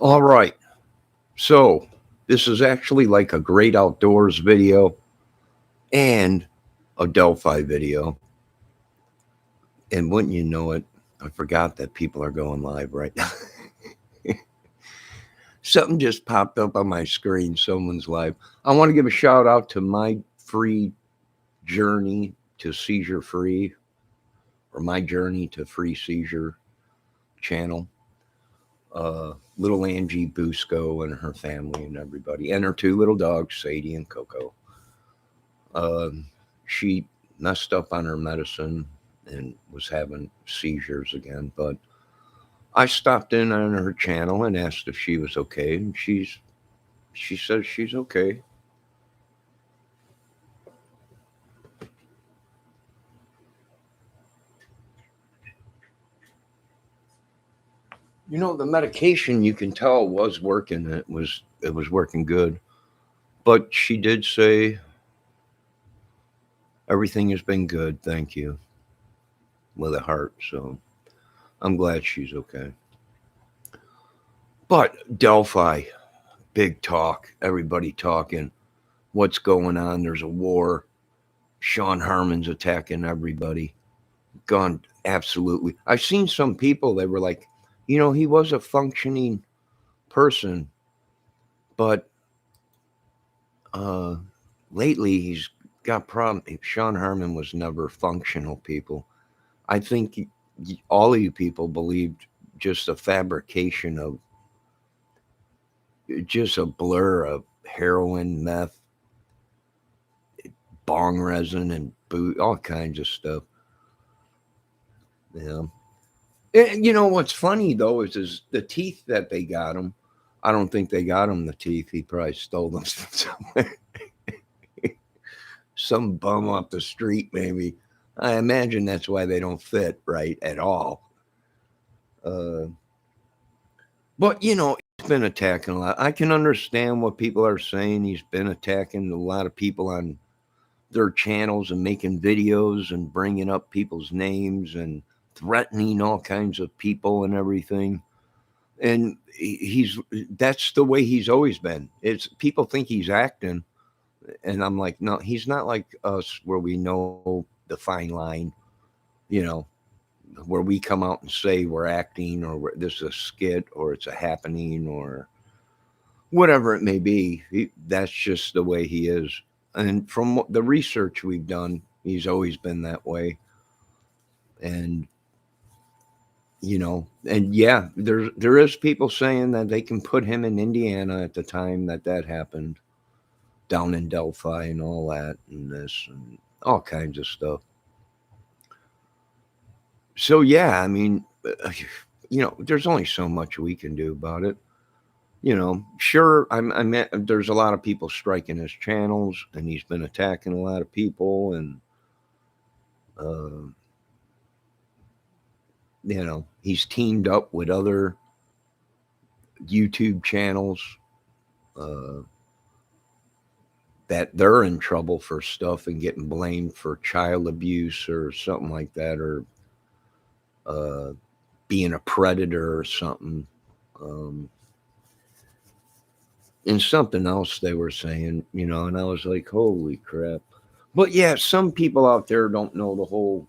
All right. So this is actually like a great outdoors video and a Delphi video. And wouldn't you know it, I forgot that people are going live right now. Something just popped up on my screen. Someone's live. I want to give a shout out to my free journey to seizure free, or my journey to free seizure channel. Little Angie Busco and her family and everybody, and her two little dogs, Sadie and Coco. Um, she messed up on her medicine and was having seizures again, but I stopped in on her channel and asked if she was okay, and she says she's okay. You know, the medication you can tell was working. It was working good, but she did say everything has been good, thank you, with a heart. So I'm glad she's okay. But Delphi, big talk, everybody talking. What's going on? There's a war. Sean Harmon's attacking everybody. Gone absolutely. I've seen some people that were like, he was a functioning person, but uh, lately he's got problem. Sean Harmon was never functional. People, I think all of you people believed just a fabrication of just a blur of heroin, meth, bong resin, and boot, all kinds of stuff. Yeah. And you know what's funny though is the teeth that they got him. I don't think they got him the teeth. He probably stole them from somewhere. Some bum off the street, maybe. I imagine that's why they don't fit right at all. Uh, but he's been attacking a lot. I can understand what people are saying. He's been attacking a lot of people on their channels and making videos and bringing up people's names and threatening all kinds of people and everything. And he's that's the way he's always been. It's people think he's acting, and I'm like, no, he's not like us where we know the fine line, you know, where we come out and say we're acting or this is a skit or it's a happening or whatever it may be. That's just the way he is. And from the research we've done, he's always been that way. And and yeah, there is people saying that they can put him in Indiana at the time that happened, down in Delphi and all that, and this and all kinds of stuff. So yeah, I mean, there's only so much we can do about it. Sure, I mean, there's a lot of people striking his channels, and he's been attacking a lot of people, and uh, he's teamed up with other YouTube channels uh, that they're in trouble for stuff and getting blamed for child abuse or something like that, or uh, being a predator or something. Um, and something else they were saying, and I was like, holy crap. But yeah, some people out there don't know the whole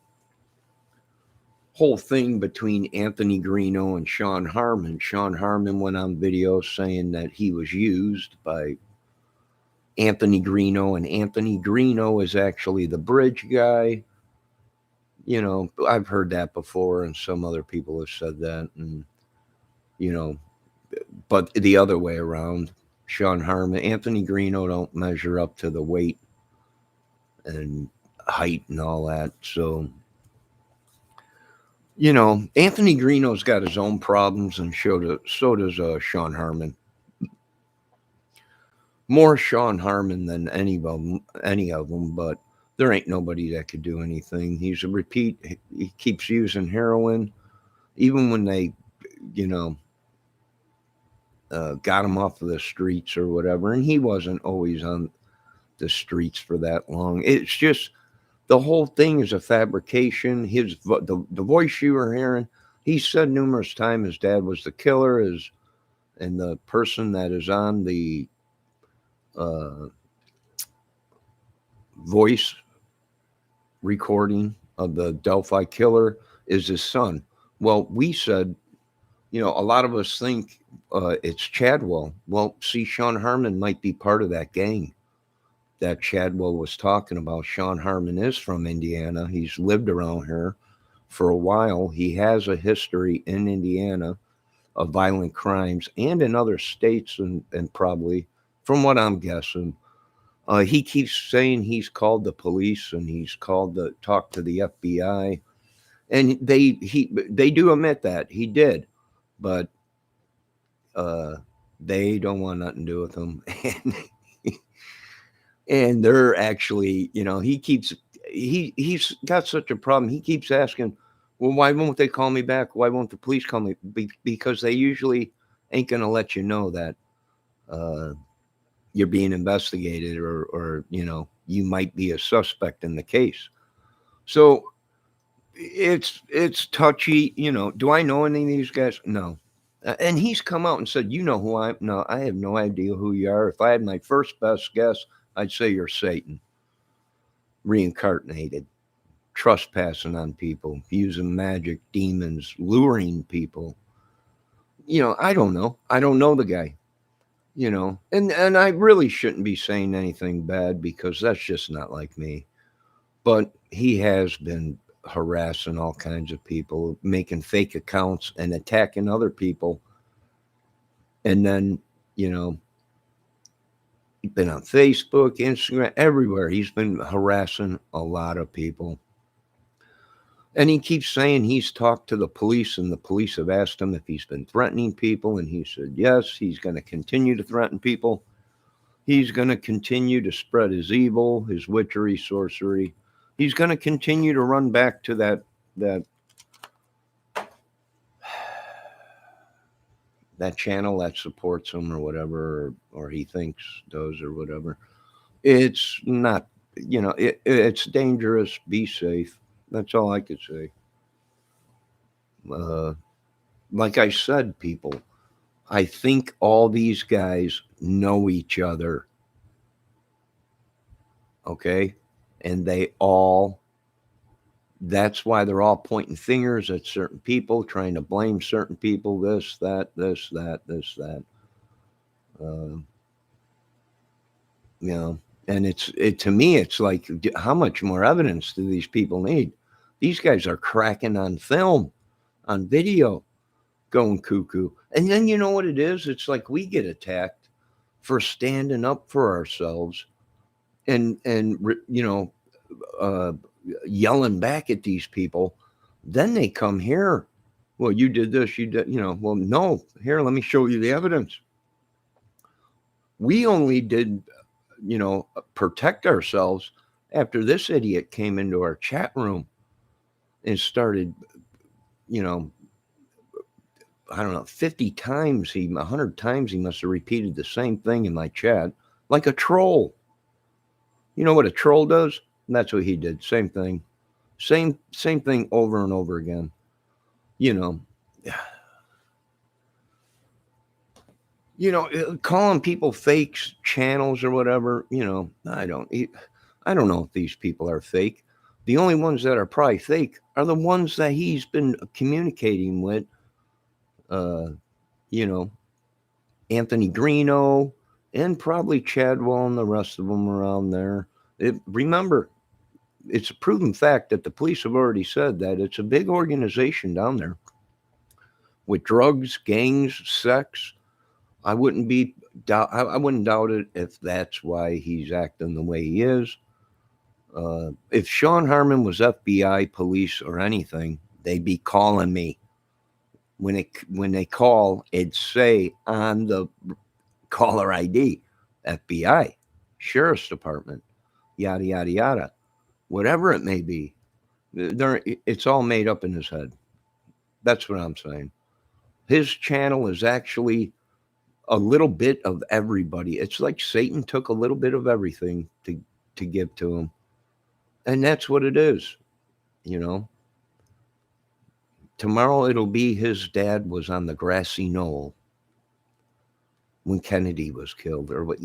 thing between Anthony Greeno and Sean Harmon. Sean Harmon went on video saying that he was used by Anthony Greeno, and Anthony Greeno is actually the bridge guy. I've heard that before, and some other people have said that, and you know, but the other way around, Sean Harmon, Anthony Greeno don't measure up to the weight and height and all that. So, Anthony Greeno's got his own problems, and so does Sean Harmon. More Sean Harmon than any of them, but there ain't nobody that could do anything. He's a repeat. He keeps using heroin, even when they, you know, got him off of the streets or whatever. And he wasn't always on the streets for that long. It's just the whole thing is a fabrication. The voice you were hearing, he said numerous times his dad was the killer. and the person that is on the uh, voice recording of the Delphi killer is his son. Well, we said, a lot of us think it's Chadwell. Well, see, Sean Harmon might be part of that gang that Chadwell was talking about. Sean Harmon is from Indiana. He's lived around here for a while. He has a history in Indiana of violent crimes and in other states, and probably, from what I'm guessing, he keeps saying he's called the police and he's called to talk to the FBI, and they do admit that he did, but uh, they don't want nothing to do with him, and they're actually, he's got such a problem. He keeps asking, well, why won't they call me back? Why won't the police call me? Because they usually ain't gonna let you know that uh, you're being investigated, or you might be a suspect in the case. So it's touchy. Do I know any of these guys? No. And he's come out and said, you know who I am? No, I have no idea who you are. If I had my first best guess, I'd say you're Satan, reincarnated, trespassing on people, using magic, demons, luring people. I don't know. I don't know the guy. And I really shouldn't be saying anything bad because that's just not like me. But he has been harassing all kinds of people, making fake accounts and attacking other people. And then, he's been on Facebook, Instagram, everywhere. He's been harassing a lot of people. And he keeps saying he's talked to the police, and the police have asked him if he's been threatening people. And he said, yes, he's going to continue to threaten people. He's going to continue to spread his evil, his witchery, sorcery. He's going to continue to run back to that channel that supports him or whatever, or he thinks does or whatever. It's not, it's dangerous. Be safe. That's all I could say. Uh, like I said, people, I think all these guys know each other. Okay. And that's why they're all pointing fingers at certain people, trying to blame certain people, this, that, this, that, this, that. Uh, you know, and to me, it's like, how much more evidence do these people need? These guys are cracking on film, on video, going cuckoo. And then you know what it is? It's like we get attacked for standing up for ourselves and uh, yelling back at these people. Then they come here. Well, you did this, you did, well, no, here, let me show you the evidence. We only did, protect ourselves after this idiot came into our chat room and started, I don't know, 50 times, 100 times he must have repeated the same thing in my chat, like a troll. You know what a troll does? That's what he did. Same thing. Same thing over and over again. Calling people fakes, channels or whatever, I don't know if these people are fake. The only ones that are probably fake are the ones that he's been communicating with. You know, Anthony Greeno and probably Chadwell and the rest of them around there. Remember, it's a proven fact that the police have already said that it's a big organization down there with drugs, gangs, sex. I wouldn't doubt it if that's why he's acting the way he is. If Sean Harmon was FBI, police, or anything, they'd be calling me. When they call, it'd say on the caller ID, FBI, Sheriff's Department, yada yada yada, whatever it may be. It's all made up in his head. That's what I'm saying. His channel is actually a little bit of everybody. It's like Satan took a little bit of everything to give to him. And that's what it is, Tomorrow it'll be his dad was on the grassy knoll. when Kennedy was killed, or what,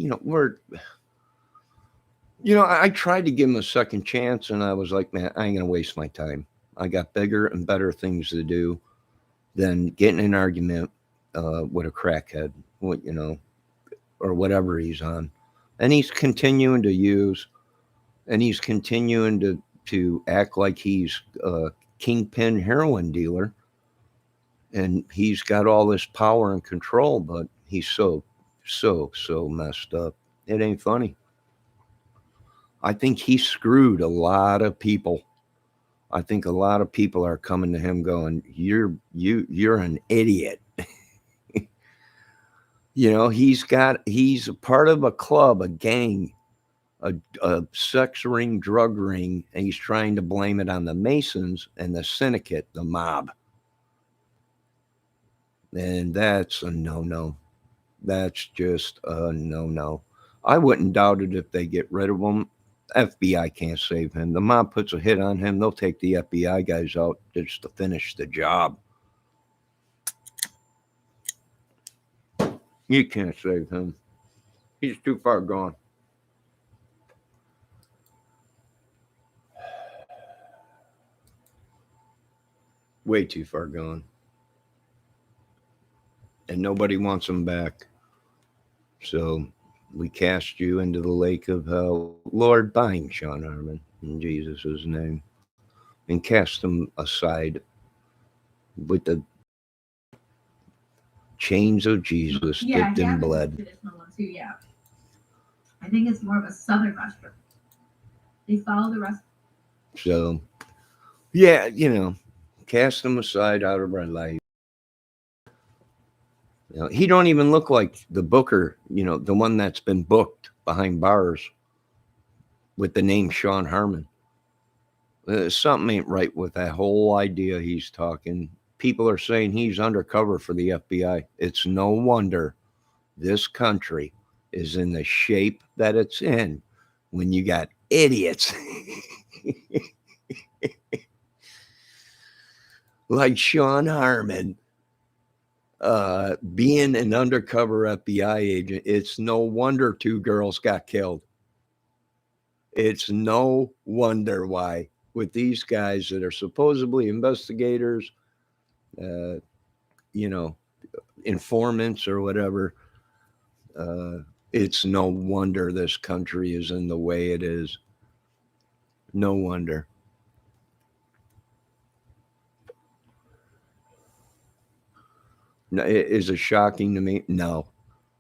I tried to give him a second chance, and I was like, man, I ain't gonna waste my time. I got bigger and better things to do than getting in an argument with a crackhead, or whatever he's on. And he's continuing to use, and he's continuing to act like he's a kingpin heroin dealer, and he's got all this power and control, but he's so messed up. It ain't funny. I think he screwed a lot of people. I think a lot of people are coming to him going, you're an idiot. He's a part of a club, a gang, a sex ring, drug ring, and he's trying to blame it on the Masons and the syndicate, the mob. And that's a no-no. That's just a no-no. I wouldn't doubt it if they get rid of him. FBI can't save him. The mob puts a hit on him, they'll take the FBI guys out just to finish the job. You can't save him. He's too far gone. Way too far gone. And nobody wants him back. So we cast you into the lake of hell. Lord, bind Sean Harmon in Jesus' name and cast him aside with the chains of Jesus dipped in blood. Traditional one too, yeah. I think it's more of a southern mushroom. They follow the rest. So, yeah, cast him aside out of our life. He don't even look like the booker, the one that's been booked behind bars with the name Sean Harmon. Something ain't right with that whole idea he's talking. People are saying he's undercover for the FBI. It's no wonder this country is in the shape that it's in when you got idiots like Sean Harmon being an undercover FBI agent. It's no wonder 2 girls got killed. It's no wonder why, with these guys that are supposedly investigators, informants or whatever, it's no wonder this country is in the way it is. No wonder. Is it shocking to me? No.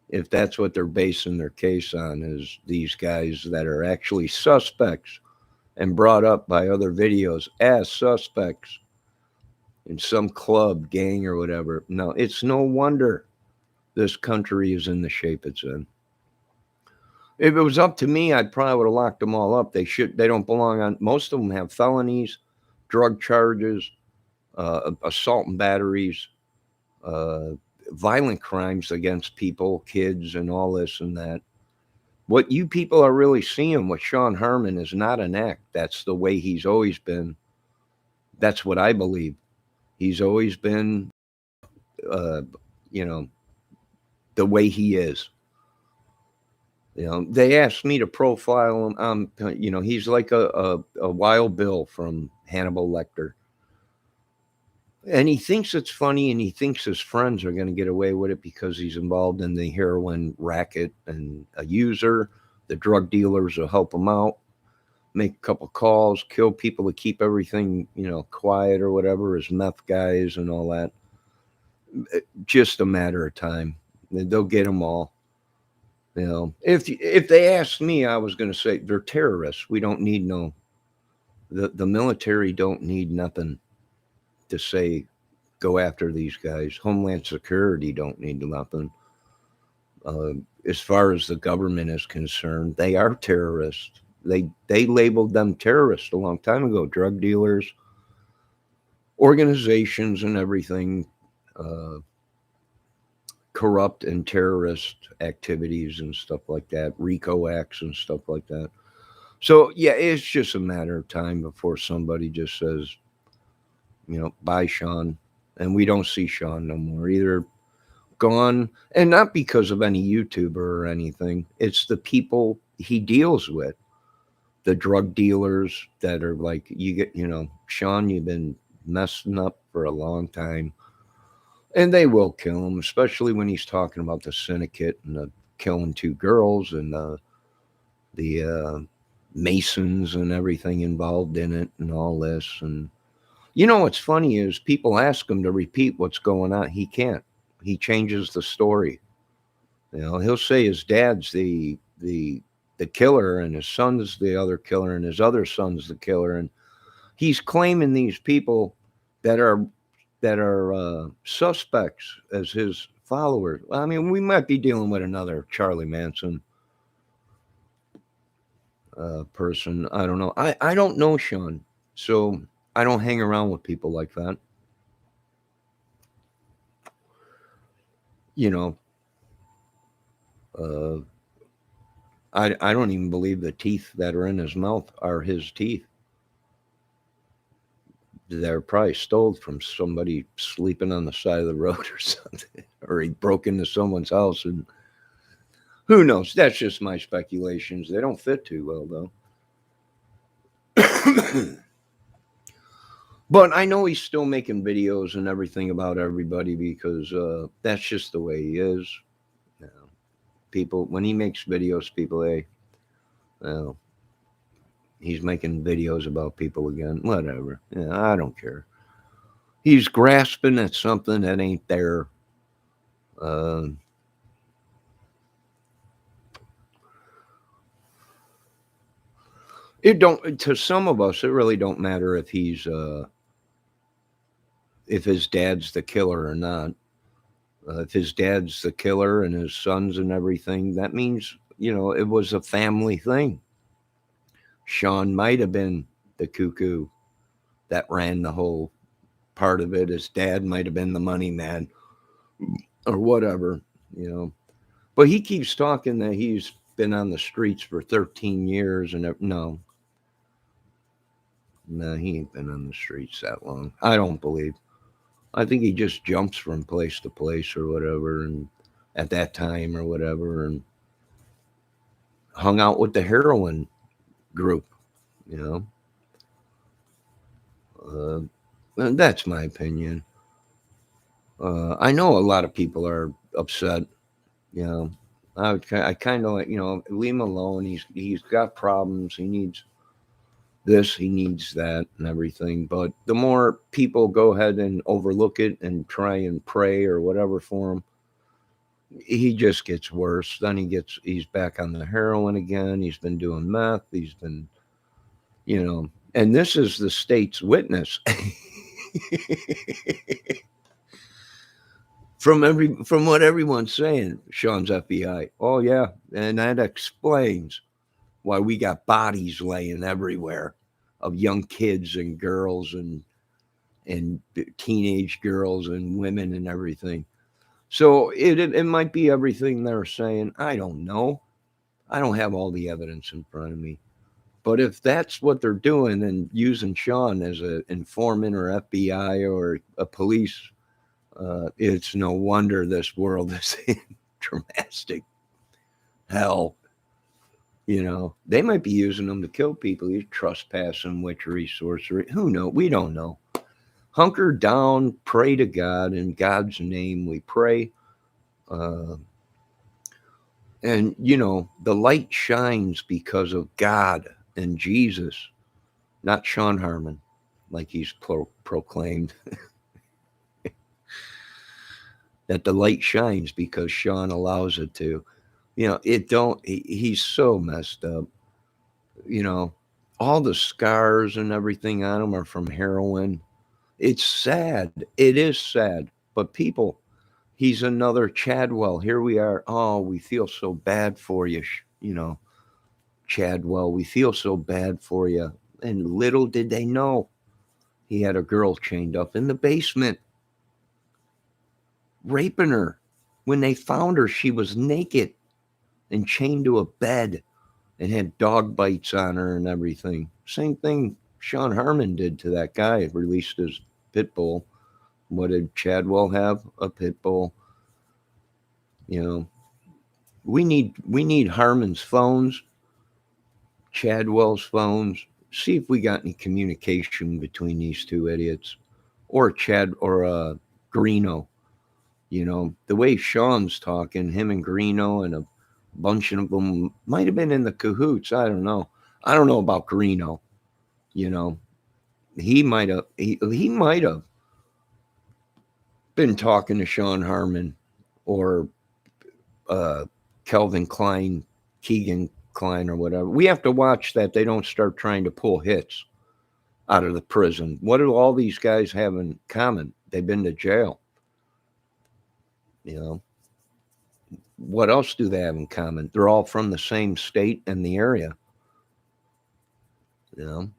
If that's what they're basing their case on, is these guys that are actually suspects and brought up by other videos as suspects in some club, gang, or whatever. No, it's no wonder this country is in the shape it's in. If it was up to me, I'd probably would have locked them all up. They don't belong on. Most of them have felonies, drug charges, assault and batteries, violent crimes against people, kids, and all this and that. What you people are really seeing with Sean Harmon is not an act. That's the way he's always been. That's what I believe. He's always been, the way he is. They asked me to profile him. He's like a Wild Bill from Hannibal Lecter. And he thinks it's funny, and he thinks his friends are going to get away with it because he's involved in the heroin racket and a user. The drug dealers will help him out, make a couple calls, kill people to keep everything, quiet or whatever, as meth guys and all that. Just a matter of time. They'll get them all. If they asked me, I was going to say they're terrorists. We don't need the military don't need nothing to say go after these guys. Homeland Security don't need nothing. As far as the government is concerned, they are terrorists. They labeled them terrorists a long time ago. Drug dealers, organizations, and everything. Corrupt and terrorist activities and stuff like that. RICO acts and stuff like that. So yeah, it's just a matter of time before somebody just says, bye, Sean. And we don't see Sean no more. Either gone, and not because of any YouTuber or anything. It's the people he deals with, the drug dealers that are like, Sean, you've been messing up for a long time. And they will kill him, especially when he's talking about the syndicate and the killing two girls and the Masons and everything involved in it and all this. And what's funny is people ask him to repeat what's going on. He can't. He changes the story. He'll say his dad's the killer and his son's the other killer and his other son's the killer, and he's claiming these people that are suspects as his followers. I mean, we might be dealing with another Charlie Manson person. I don't know. I don't know Sean, so I don't hang around with people like that. You know, uh, I don't even believe the teeth that are in his mouth are his teeth. They're probably stole from somebody sleeping on the side of the road or something, or he broke into someone's house, and who knows? That's just my speculations. They don't fit too well, though. But I know he's still making videos and everything about everybody because that's just the way he is. You know, people, when he makes videos, people, hey, well, he's making videos about people again. Whatever. Yeah, I don't care. He's grasping at something that ain't there. Uh, it don't, to some of us, it really don't matter if if his dad's the killer or not. If his dad's the killer and his sons and everything, that means, it was a family thing. Sean might have been the cuckoo that ran the whole part of it. His dad might have been the money man or whatever. But he keeps talking that he's been on the streets for 13 years. And no, he ain't been on the streets that long. I don't believe. I think he just jumps from place to place or whatever, and at that time or whatever, and hung out with the heroin group, you know. And that's my opinion. I know a lot of people are upset. You know, I kind of like, leave him alone. He's got problems. He needs this, he needs that, and everything. But the more people go ahead and overlook it and try and pray or whatever for him, he just gets worse. Then he's back on the heroin again. He's been doing meth. He's been, and this is the state's witness. From what everyone's saying, Sean's FBI. Oh yeah, and that explains why we got bodies laying everywhere of young kids and girls and teenage girls and women and everything. So it might be everything they're saying. I don't know. I don't have all the evidence in front of me. But if that's what they're doing and using Sean as an informant or FBI or a police, it's no wonder this world is in dramatic hell. They might be using them to kill people. He's trespassing, witchery, sorcery. Who knows? We don't know. Hunker down, pray to God. In God's name, we pray. And, the light shines because of God and Jesus, not Sean Harmon, like he's proclaimed. That the light shines because Sean allows it to. He's so messed up. All the scars and everything on him are from heroin. It's sad. It is sad. But people, he's another Chadwell. Here we are. Oh, we feel so bad for you, Chadwell. We feel so bad for you. And little did they know he had a girl chained up in the basement, raping her. When they found her, she was naked and chained to a bed and had dog bites on her and everything. Same thing Sean Harmon did to that guy. Released his pit bull. What did Chadwell have? A pit bull. You know, we need Harmon's phones, Chadwell's phones. See if we got any communication between these two idiots, or Chad or Greeno. You know, the way Sean's talking, him and Greeno and a bunch of them might have been in the cahoots. I don't know. I don't know about Greeno. You know, he might have been talking to Sean Harmon or uh, Kelvin Klein, Keegan Klein, or whatever. We have to watch that they don't start trying to pull hits out of the prison. What do all these guys have in common? They've been to jail. You know, what else do they have in common? They're all from the same state and the area. You know,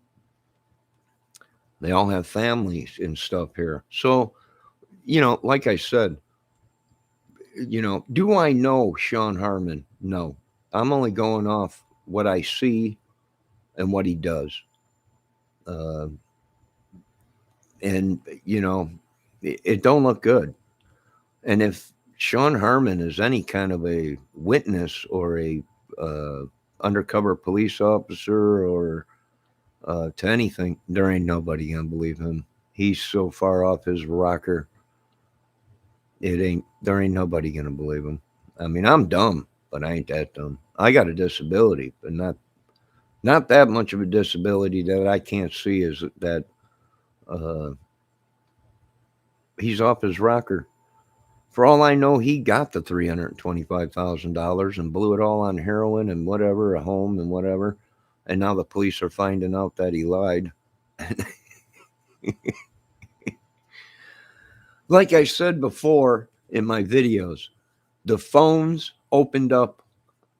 they all have families and stuff here. So, like I said, do I know Sean Harmon? No. I'm only going off what I see and what he does. Uh, and, it don't look good. And if Sean Harmon is any kind of a witness or a uh, undercover police officer or to anything, there ain't nobody gonna believe him. He's so far off his rocker. There ain't nobody gonna believe him. I mean, I'm dumb, but I ain't that dumb. I got a disability, but not that much of a disability that I can't see is that uh, he's off his rocker. For all I know, he got the $325,000 and blew it all on heroin and whatever, a home and whatever. And now the police are finding out that he lied. Like I said before in my videos, the phones opened up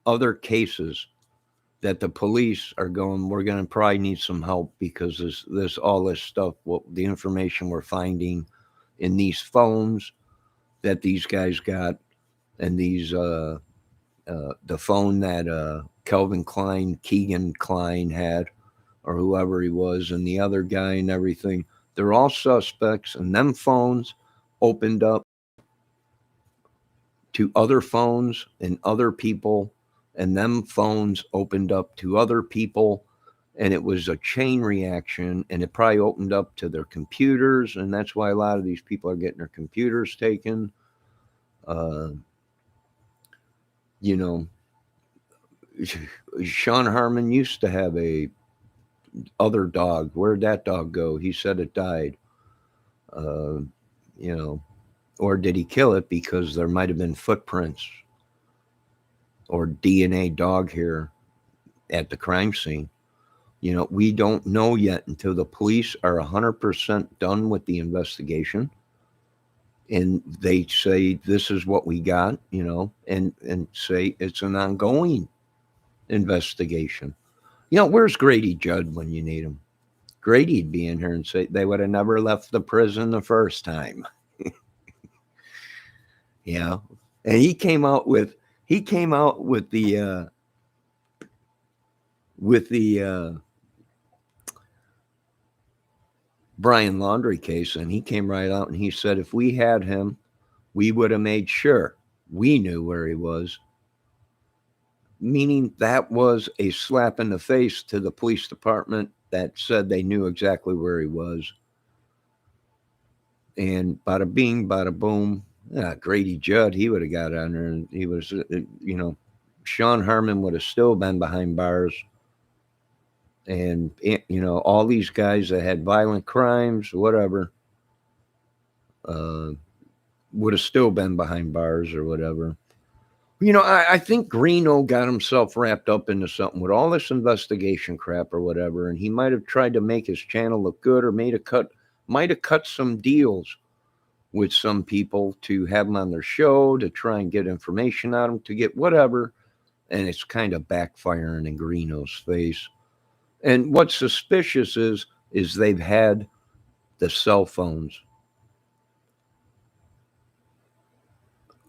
other cases that the police are going, we're going to probably need some help because this all this stuff, the information we're finding in these phones that these guys got, and these the phone that Kelvin Klein, Keegan Klein had, or whoever he was, and the other guy and everything, they're all suspects, and them phones opened up to other phones and other people, and them phones opened up to other people, and it was a chain reaction, and it probably opened up to their computers, and that's why a lot of these people are getting their computers taken. Uh, you know, Sean Harmon used to have a other dog. Where'd that dog go? He said it died. Uh, you know, or did he kill it because there might have been footprints or DNA dog hair at the crime scene? We don't know yet until the police are 100% done with the investigation and they say this is what we got, and say it's an ongoing investigation. Where's Grady Judd when you need him? Grady'd be in here and say they would have never left the prison the first time. Yeah. And he came out with the Brian Laundrie case, and he came right out and he said if we had him, we would have made sure we knew where he was. Meaning that was a slap in the face to the police department that said they knew exactly where he was. And bada bing, bada boom. Grady Judd, he would have got on there, and he was, Sean Harmon would have still been behind bars. And, all these guys that had violent crimes, whatever, would have still been behind bars or whatever. I think Greeno got himself wrapped up into something with all this investigation crap or whatever, and he might have tried to make his channel look good or might have cut some deals with some people to have them on their show to try and get information out of them, to get whatever, and it's kind of backfiring in Greeno's face. And what's suspicious is they've had the cell phones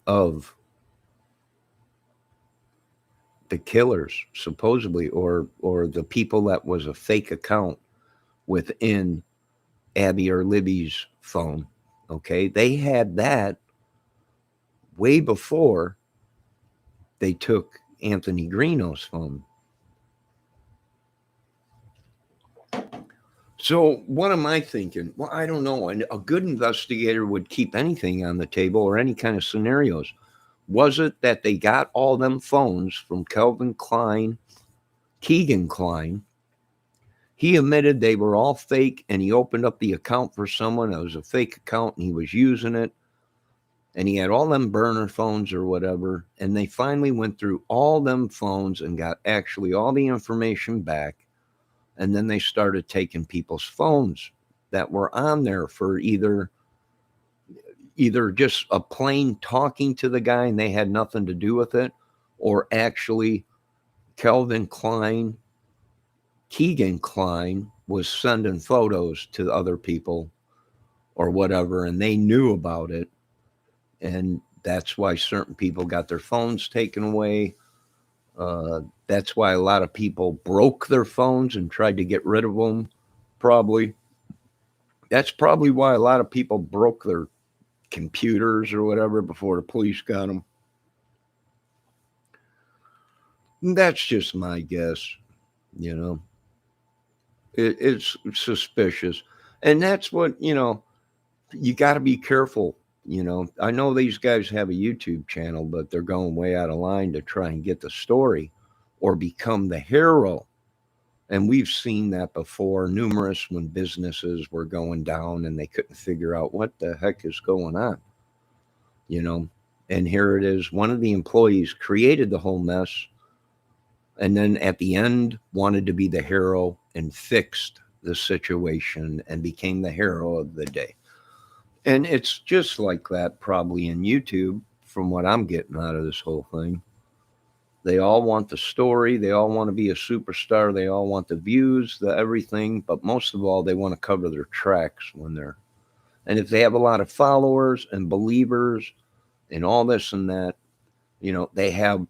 of the killers, supposedly, or the people that was a fake account within Abby or Libby's phone. Okay, they had that way before they took Anthony Greeno's phone. So what am I thinking? Well, I don't know. And a good investigator would keep anything on the table or any kind of scenarios. Was it that they got all them phones from Keegan Klein? He admitted they were all fake, and he opened up the account for someone. It was a fake account, and he was using it. And he had all them burner phones or whatever. And they finally went through all them phones and got actually all the information back. And then they started taking people's phones that were on there for either just a plain talking to the guy and they had nothing to do with it, or actually Keegan Klein was sending photos to other people or whatever, and they knew about it. And that's why certain people got their phones taken away. That's why a lot of people broke their phones and tried to get rid of them, probably. That's probably why a lot of people broke their computers or whatever before the police got them. That's just my guess, you know. It's suspicious. And that's what, you got to be careful. I know these guys have a YouTube channel, but they're going way out of line to try and get the story or become the hero. And we've seen that before, numerous, when businesses were going down and they couldn't figure out what the heck is going on, And here it is. One of the employees created the whole mess and then at the end wanted to be the hero and fixed the situation and became the hero of the day. And it's just like that probably in YouTube, from what I'm getting out of this whole thing. They all want the story. They all want to be a superstar. They all want the views, the everything. But most of all, they want to cover their tracks and if they have a lot of followers and believers and all this and that, they have,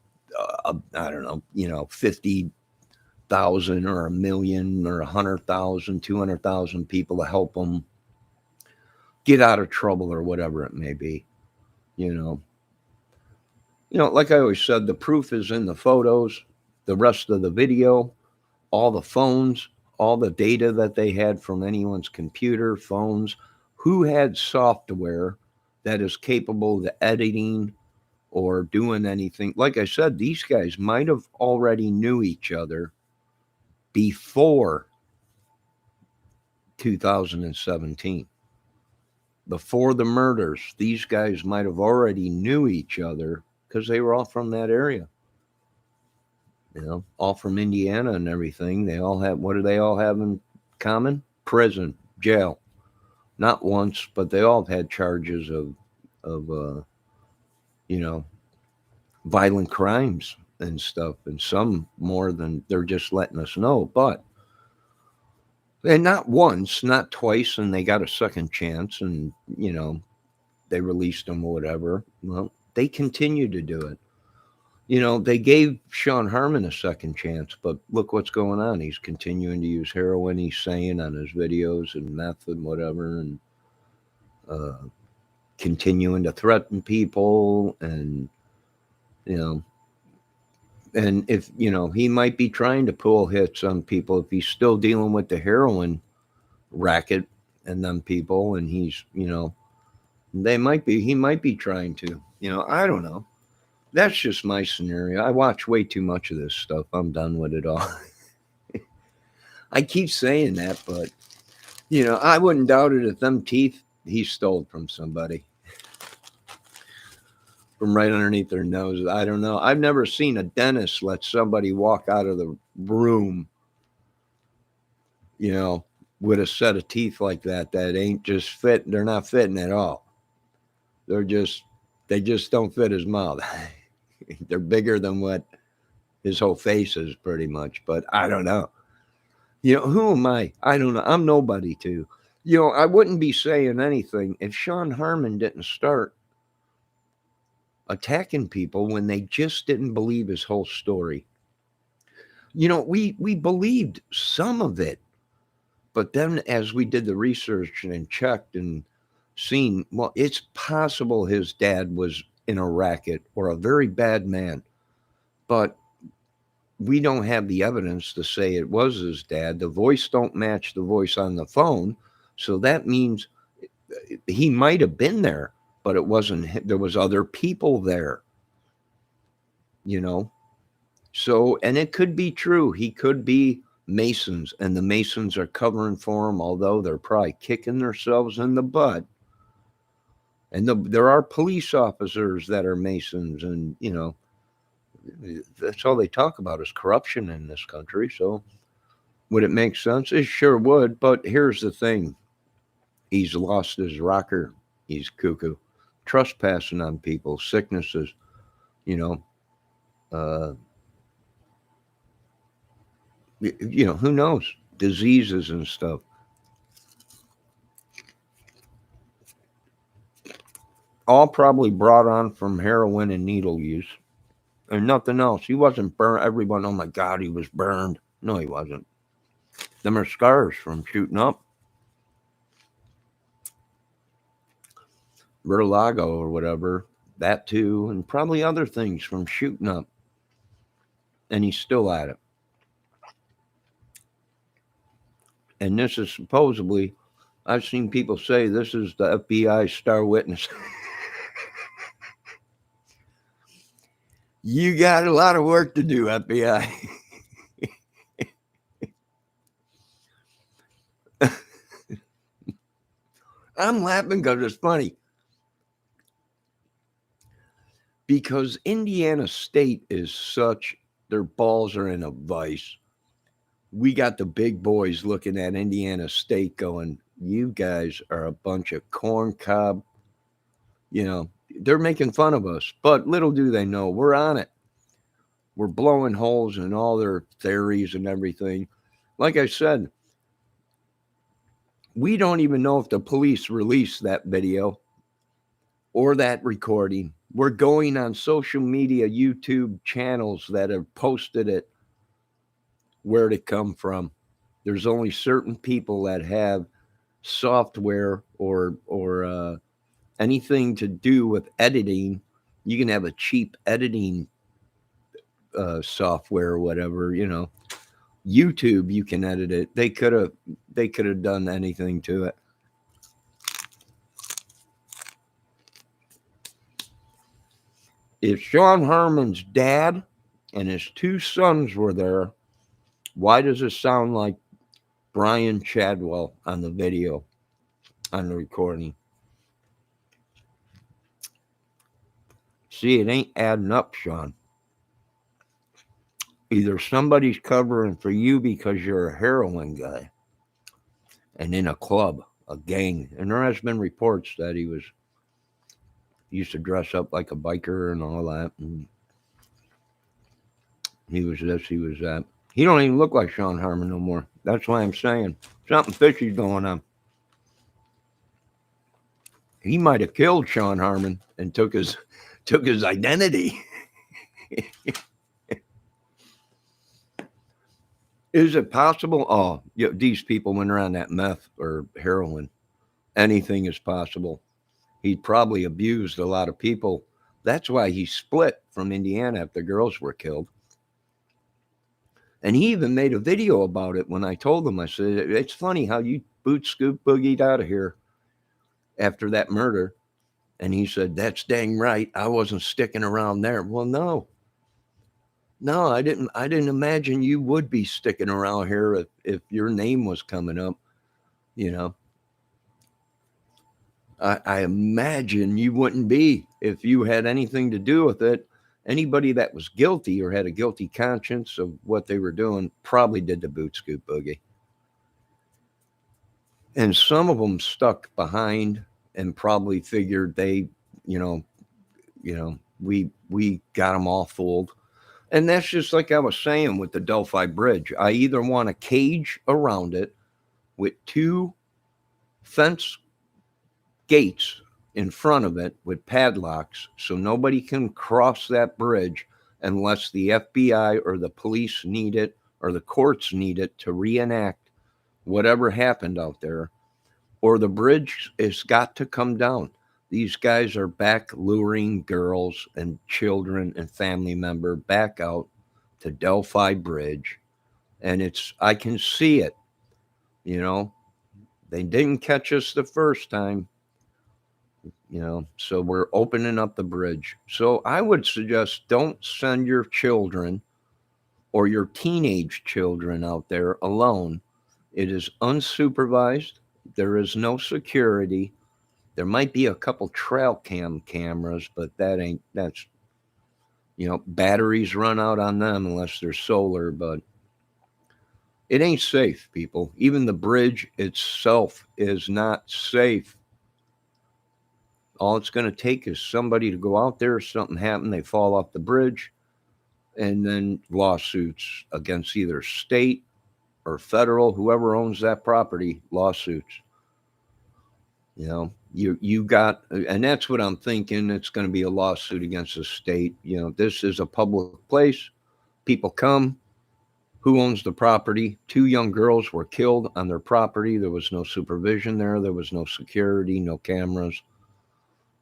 I don't know, 50,000 or 1,000,000 or 100,000, 200,000 people to help them get out of trouble or whatever it may be, like I always said, the proof is in the photos, the rest of the video, all the phones, all the data that they had from anyone's computer, phones, who had software that is capable of editing or doing anything. Like I said, these guys might have already knew each other before 2017. Before the murders, these guys might have already knew each other because they were all from that area. All from Indiana and everything. They all have, what do they all have in common? Prison, jail. Not once, but they all had charges of violent crimes and stuff, and some more than they're just letting us know. But and not once, not twice, and they got a second chance, and they released them or whatever. Well, they continue to do it. They gave Sean Harmon a second chance, but look what's going on. He's continuing to use heroin. He's saying on his videos and meth and whatever, and continuing to threaten people, and and if he might be trying to pull hits on people if he's still dealing with the heroin racket and them people, and he's he might be trying to, I don't know. That's just my scenario. I watch way too much of this stuff. I'm done with it all. I keep saying that, but I wouldn't doubt it if them teeth he stole from somebody, from right underneath their nose. I don't know. I've never seen a dentist let somebody walk out of the room, with a set of teeth like that ain't just fit. They're not fitting at all. They just don't fit his mouth. They're bigger than what his whole face is, pretty much. But I don't know. Who am I? I don't know. I'm nobody to. I wouldn't be saying anything if Sean Harmon didn't start attacking people when they just didn't believe his whole story. We believed some of it, but then as we did the research and checked and seen, well, it's possible his dad was in a racket or a very bad man. but we don't have the evidence to say it was his dad. The voice don't match the voice on the phone. So that means he might have been there, but it wasn't him. There was other people there, you know? So, and it could be true. He could be Masons, and the Masons are covering for him, although they're probably kicking themselves in the butt. And there are police officers that are Masons, and, you know, that's all they talk about is corruption in this country. So would it make sense? It sure would. But here's the thing. He's lost his rocker. He's cuckoo. Trespassing on people, sicknesses, you know, who knows? Diseases and stuff. All probably brought on from heroin and needle use and nothing else. He wasn't burned. Everyone, oh my God, he was burned. No, he wasn't. Them are scars from shooting up. Vertigo or whatever, that too, and probably other things from shooting up. And he's still at it. And this is supposedly, I've seen people say this is the FBI star witness. You got a lot of work to do, FBI. I'm laughing because it's funny. Because Indiana State is such, their balls are in a vice. We got the big boys looking at Indiana State going, you guys are a bunch of corn cob. You know, they're making fun of us. But little do they know, we're on it. We're blowing holes in all their theories and everything. Like I said, we don't even know if the police released that video or that recording. We're going on social media, YouTube channels that have posted it. Where'd it come from? There's only certain people that have software or anything to do with editing. You can have a cheap editing software or whatever, you know. YouTube, you can edit it. They could have done anything to it. If Sean Harmon's dad and his two sons were there, why does it sound like Brian Chadwell on the video, on the recording? See, it ain't adding up, Sean. Either somebody's covering for you because you're a heroin guy and in a club, a gang. And there has been reports that he used to dress up like a biker and all that. And he was this, he was that. He don't even look like Sean Harmon no more. That's why I'm saying something fishy's going on. He might have killed Sean Harmon and took his identity. Is it possible? Oh, these people, when they're on that meth or heroin, anything is possible. He probably abused a lot of people. That's why he split from Indiana after the girls were killed. And he even made a video about it when I told him. I said, it's funny how you boot scoop boogied out of here after that murder. And he said, that's dang right. I wasn't sticking around there. Well, no, I didn't imagine you would be sticking around here if your name was coming up, you know. I imagine you wouldn't be if you had anything to do with it. Anybody that was guilty or had a guilty conscience of what they were doing probably did the boot scoop boogie. And some of them stuck behind and probably figured they, we got them all fooled. And that's just like I was saying with the Delphi Bridge. I either want a cage around it with 2 fence gates in front of it with padlocks so nobody can cross that bridge unless the FBI or the police need it or the courts need it to reenact whatever happened out there, or the bridge has got to come down. These guys are back luring girls and children and family member back out to Delphi Bridge. And I can see it, you know. They didn't catch us the first time, so we're opening up the bridge. So I would suggest don't send your children or your teenage children out there alone. It is unsupervised. There is no security. There might be a couple trail cam cameras, but that's, batteries run out on them unless they're solar, but it ain't safe, people. Even the bridge itself is not safe. All it's going to take is somebody to go out there, something happen, they fall off the bridge, and then lawsuits against either state or federal, whoever owns that property, lawsuits. You got, and that's what I'm thinking. It's going to be a lawsuit against the state. This is a public place. People come. Who owns the property? 2 young girls were killed on their property. There was no supervision there. There was no security, no cameras,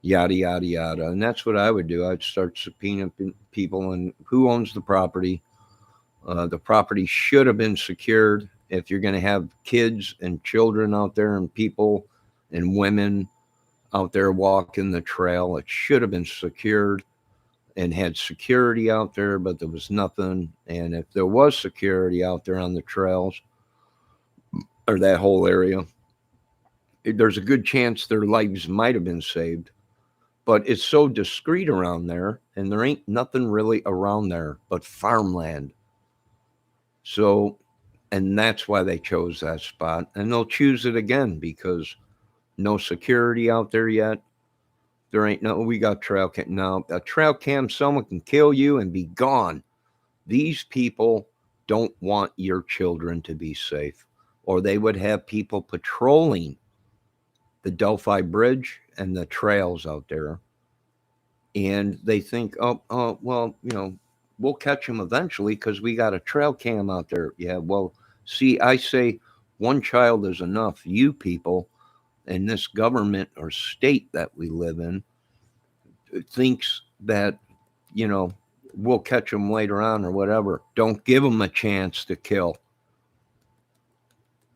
yada, yada, yada. And that's what I would do. I'd start subpoenaing people and who owns the property. The property should have been secured. If you're going to have kids and children out there and people and women out there walking the trail, it should have been secured and had security out there, but there was nothing. And if there was security out there on the trails or that whole area, there's a good chance their lives might have been saved. But it's so discreet around there, and there ain't nothing really around there but farmland. So, and that's why they chose that spot. And they'll choose it again because no security out there yet. There ain't we got trail cam. No, a trail cam, someone can kill you and be gone. These people don't want your children to be safe, or they would have people patrolling the Delphi Bridge and the trails out there. And they think, well, we'll catch them eventually because we got a trail cam out there. Yeah, well, see, I say one child is enough. You people in this government or state that we live in thinks that, we'll catch them later on or whatever. Don't give them a chance to kill.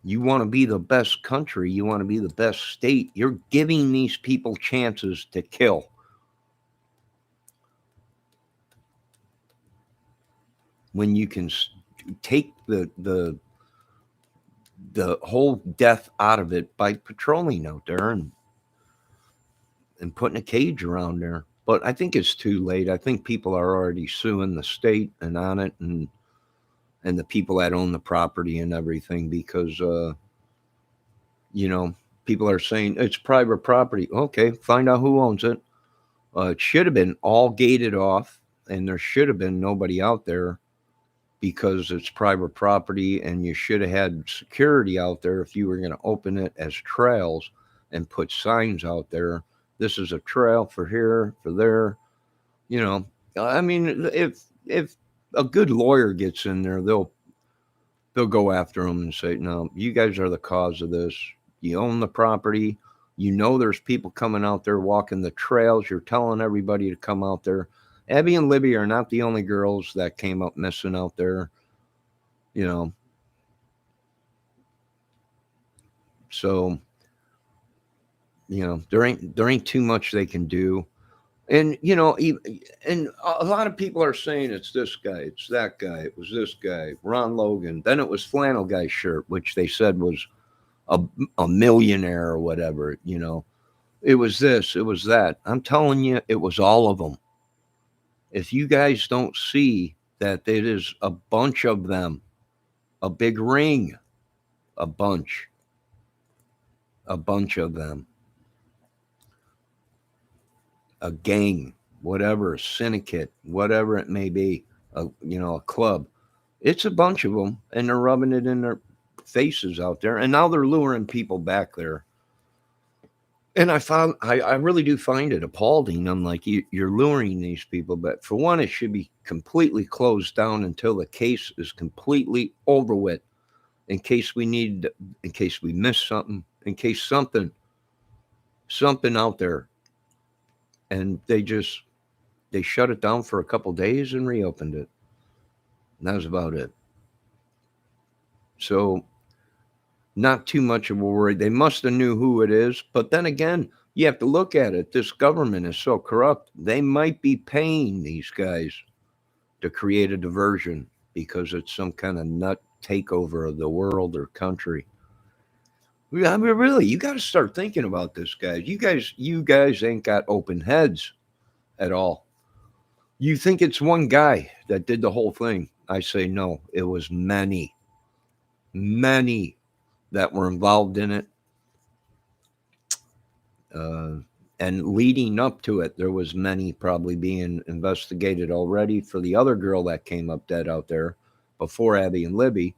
You want to be the best country. You want to be the best state. You're giving these people chances to kill. When you can take the whole death out of it by patrolling out there and putting a cage around there. But I think it's too late. I think people are already suing the state and on it and the people that own the property and everything because, people are saying it's private property. Okay, find out who owns it. It should have been all gated off and there should have been nobody out there because it's private property and you should have had security out there if you were going to open it as trails and put signs out there. This is a trail for here, for there. I mean, if a good lawyer gets in there, they'll go after them and say, no, you guys are the cause of this. You own the property. There's people coming out there walking the trails. You're telling everybody to come out there. Abby and Libby are not the only girls that came up missing out there, So, there ain't too much they can do. And, and a lot of people are saying it's this guy, it's that guy, it was this guy, Ron Logan. Then it was Flannel Guy's shirt, which they said was a millionaire or whatever, It was this, it was that. I'm telling you, it was all of them. If you guys don't see that it is a bunch of them, a big ring, a bunch of them, a gang, whatever, a syndicate, whatever it may be, a club. It's a bunch of them, and they're rubbing it in their faces out there, and now they're luring people back there. And I really do find it appalling. I'm like, you're luring these people, but for one, it should be completely closed down until the case is completely over with. In case we miss something, in case something out there and they shut it down for a couple days and reopened it. And that was about it. So not too much of a worry. They must have knew who it is, but then again, you have to look at it. This government is so corrupt. They might be paying these guys to create a diversion because it's some kind of nut takeover of the world or country. I mean, really, you got to start thinking about this, guys. You guys ain't got open heads at all. You think it's one guy that did the whole thing. I say no. It was many, many that were involved in it. Uh, and leading up to it, there was many probably being investigated already for the other girl that came up dead out there before Abby and Libby.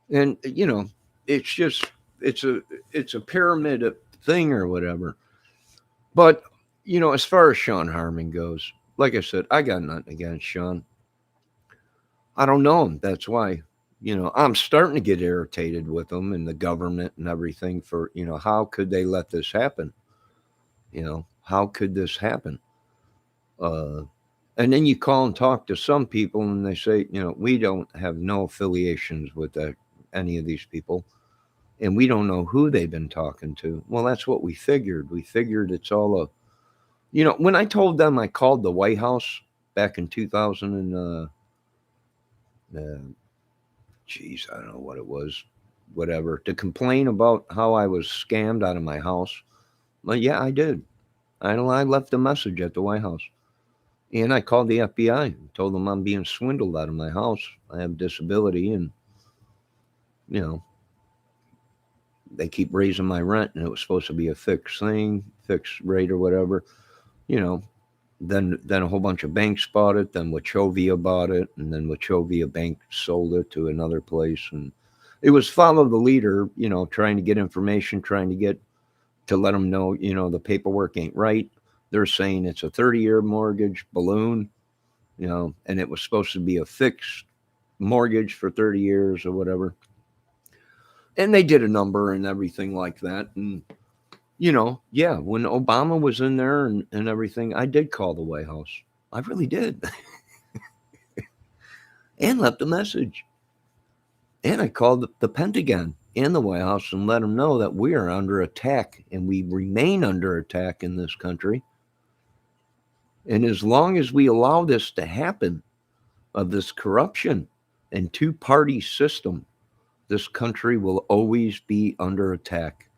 And it's just it's a pyramid thing or whatever. But as far as Sean Harmon goes, like I said, I got nothing against Sean. I don't know him. That's why. I'm starting to get irritated with them and the government and everything for, how could they let this happen? How could this happen? Uh, and then you call and talk to some people and they say, we don't have no affiliations with any of these people. And we don't know who they've been talking to. Well, that's what we figured. We figured it's all when I told them I called the White House back in 2000 and, I don't know what it was, whatever, to complain about how I was scammed out of my house. Well, yeah, I did. I left a message at the White House. And I called the FBI and told them I'm being swindled out of my house. I have disability and, they keep raising my rent and it was supposed to be a fixed thing, fixed rate or whatever. Then a whole bunch of banks bought it, then Wachovia bought it, and then Wachovia Bank sold it to another place. And it was follow the leader, trying to get information, trying to get to let them know, the paperwork ain't right. They're saying it's a 30-year mortgage balloon, and it was supposed to be a fixed mortgage for 30 years or whatever. And they did a number and everything like that. And, yeah, when Obama was in there and everything, I did call the White House. I really did. And left a message. And I called the Pentagon and the White House and let them know that we are under attack and we remain under attack in this country. And as long as we allow this to happen, of this corruption and two-party system, this country will always be under attack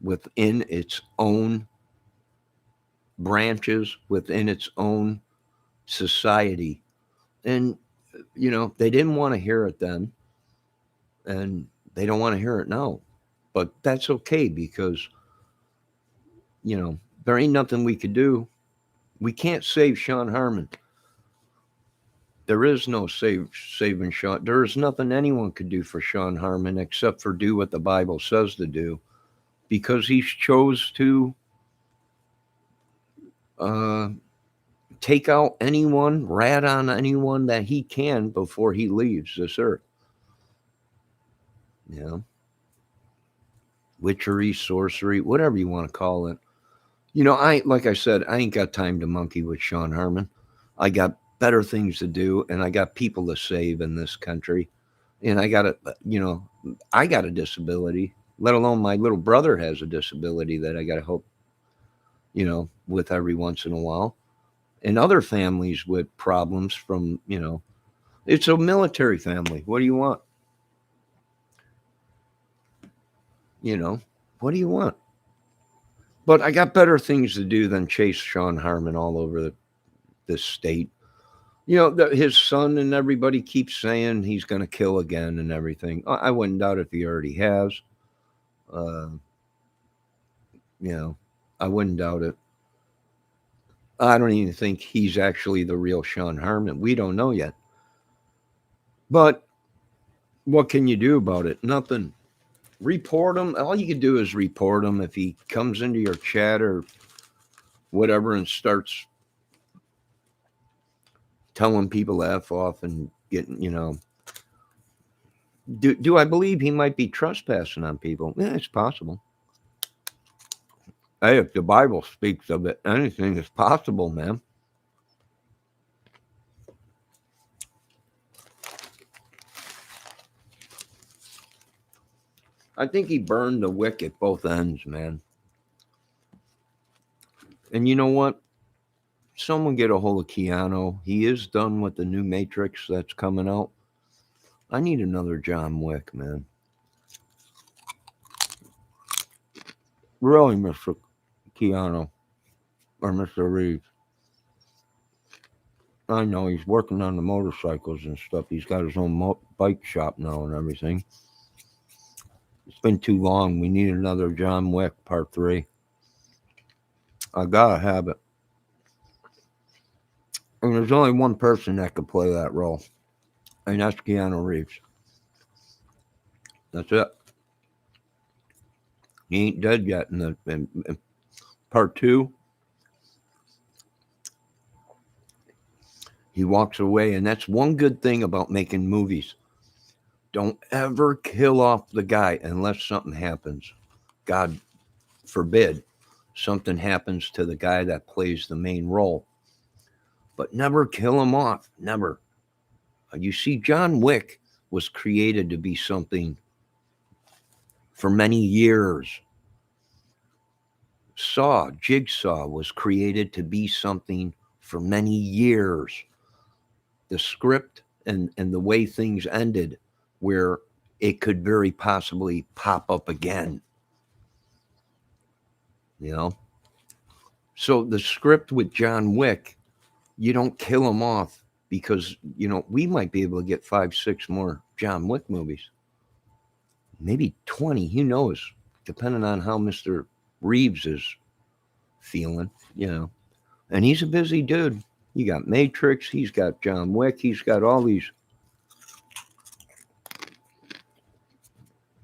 within its own branches, within its own society. And, they didn't want to hear it then, and they don't want to hear it now. But that's okay because, there ain't nothing we could do. We can't save Sean Harmon. There is no saving Sean. There is nothing anyone could do for Sean Harmon except for do what the Bible says to do, because he's chose to take out anyone, rat on anyone that he can before he leaves this earth. Witchery, sorcery, whatever you want to call it. Like I said, I ain't got time to monkey with Sean Harmon. I got better things to do, and I got people to save in this country. And I got a disability, let alone my little brother has a disability that I got to help, with every once in a while. And other families with problems from, it's a military family. What do you want? What do you want? But I got better things to do than chase Sean Harmon all over this state. His son and everybody keeps saying he's going to kill again and everything. I wouldn't doubt if he already has. I wouldn't doubt it. I don't even think he's actually the real Sean Harmon. We don't know yet. But what can you do about it? Nothing. Report him. All you can do is report him if he comes into your chat or whatever and starts telling people to F off and getting, Do I believe he might be trespassing on people? Yeah, it's possible. Hey, if the Bible speaks of it, anything is possible, man. I think he burned the wick at both ends, man. And you know what? Someone get a hold of Keanu. He is done with the new Matrix that's coming out. I need another John Wick, man. Really, Mr. Keanu or Mr. Reeves. I know he's working on the motorcycles and stuff. He's got his own bike shop now and everything. It's been too long. We need another John Wick Part 3. I gotta have it. And there's only one person that could play that role, and that's Keanu Reeves. That's it. He ain't dead yet in Part 2. He walks away, and that's one good thing about making movies. Don't ever kill off the guy unless something happens. God forbid something happens to the guy that plays the main role. But never kill him off. Never. You see, John Wick was created to be something for many years. Jigsaw was created to be something for many years. The script and the way things ended, where it could very possibly pop up again. You know? So the script with John Wick, you don't kill him off because, we might be able to get 5, 6 more John Wick movies. Maybe 20, who knows? Depending on how Mr. Reeves is feeling, And he's a busy dude. You got Matrix, he's got John Wick, he's got all these.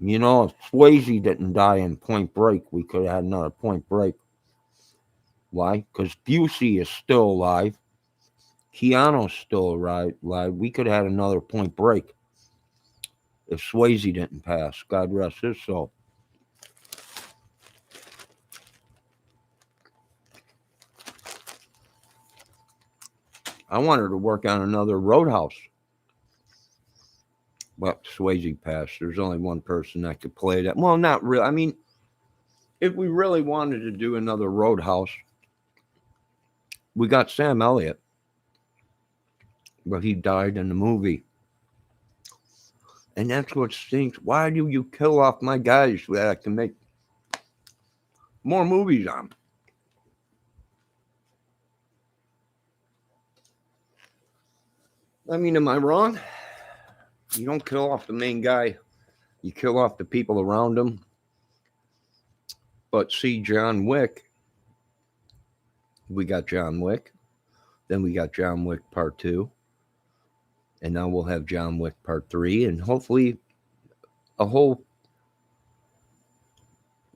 If Swayze didn't die in Point Break, we could have had another Point Break. Why? Because Busey is still alive. Keanu's still alive. We could have had another Point Break if Swayze didn't pass. God rest his soul. I wanted to work on another Roadhouse. But Swayze passed. There's only one person that could play that. Well, not really. I mean, if we really wanted to do another Roadhouse, we got Sam Elliott. But he died in the movie. And that's what stinks. Why do you kill off my guys that I can make more movies on? I mean, am I wrong? You don't kill off the main guy. You kill off the people around him. But see, John Wick, we got John Wick. Then we got John Wick Part 2. And now we'll have John Wick Part 3. And hopefully a whole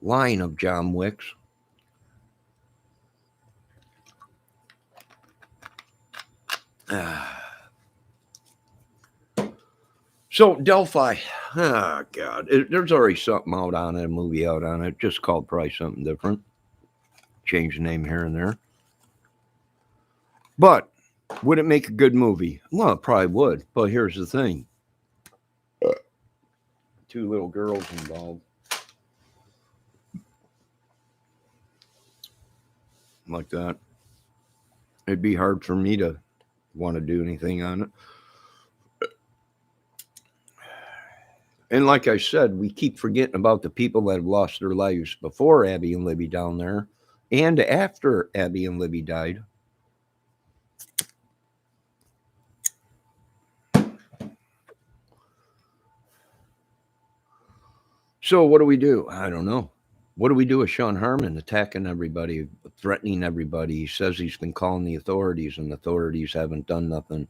line of John Wicks. So Delphi, oh God, there's already something out on it, a movie out on it, just called probably something different. Change the name here and there. But would it make a good movie? Well, it probably would. But here's the thing. 2 little girls involved. Like that. It'd be hard for me to want to do anything on it. And like I said, we keep forgetting about the people that have lost their lives before Abby and Libby down there and after Abby and Libby died. So what do we do? I don't know. What do we do with Sean Harmon attacking everybody, threatening everybody? He says he's been calling the authorities and the authorities haven't done nothing.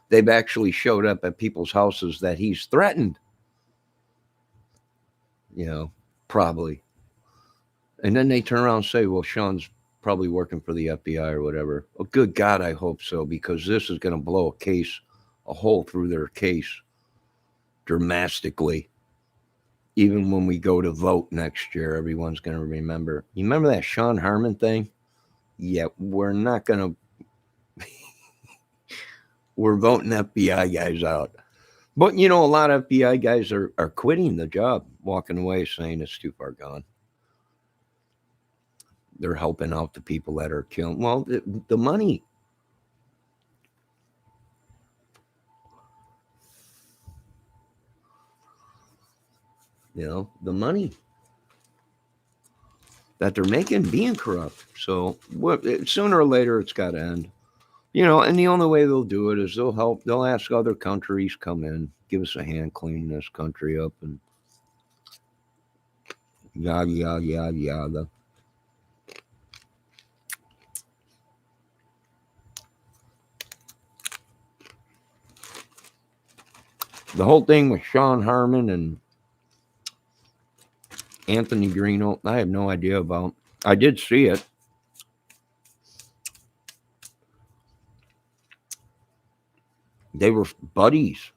They've actually showed up at people's houses that he's threatened. Probably. And then they turn around and say, well, Sean's probably working for the FBI or whatever. Oh, good God, I hope so, because this is going to blow a hole through their case dramatically. even when we go to vote next year, everyone's going to remember. You remember that Sean Harmon thing? Yeah, we're not going to. We're voting FBI guys out. But, a lot of FBI guys are quitting the job, walking away, saying it's too far gone. They're helping out the people that are killing. Well, the money. The money that they're making being corrupt. So sooner or later, it's got to end. And the only way they'll do it is they'll ask other countries come in, give us a hand cleaning this country up, and yada, yada, yada, yada. The whole thing with Sean Harmon and Anthony Greeno, I have no idea about. I did see it. They were buddies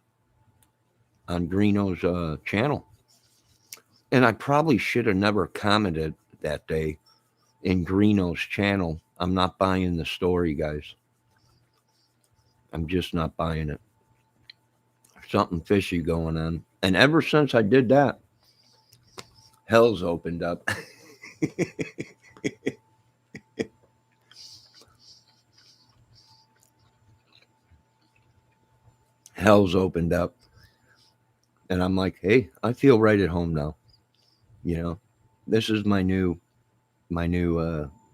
on Greeno's channel. And I probably should have never commented that day in Greeno's channel. I'm not buying the story, guys. I'm just not buying it. Something fishy going on. And ever since I did that, hell's opened up. Hell's opened up. And I'm like, hey, I feel right at home now. This is my new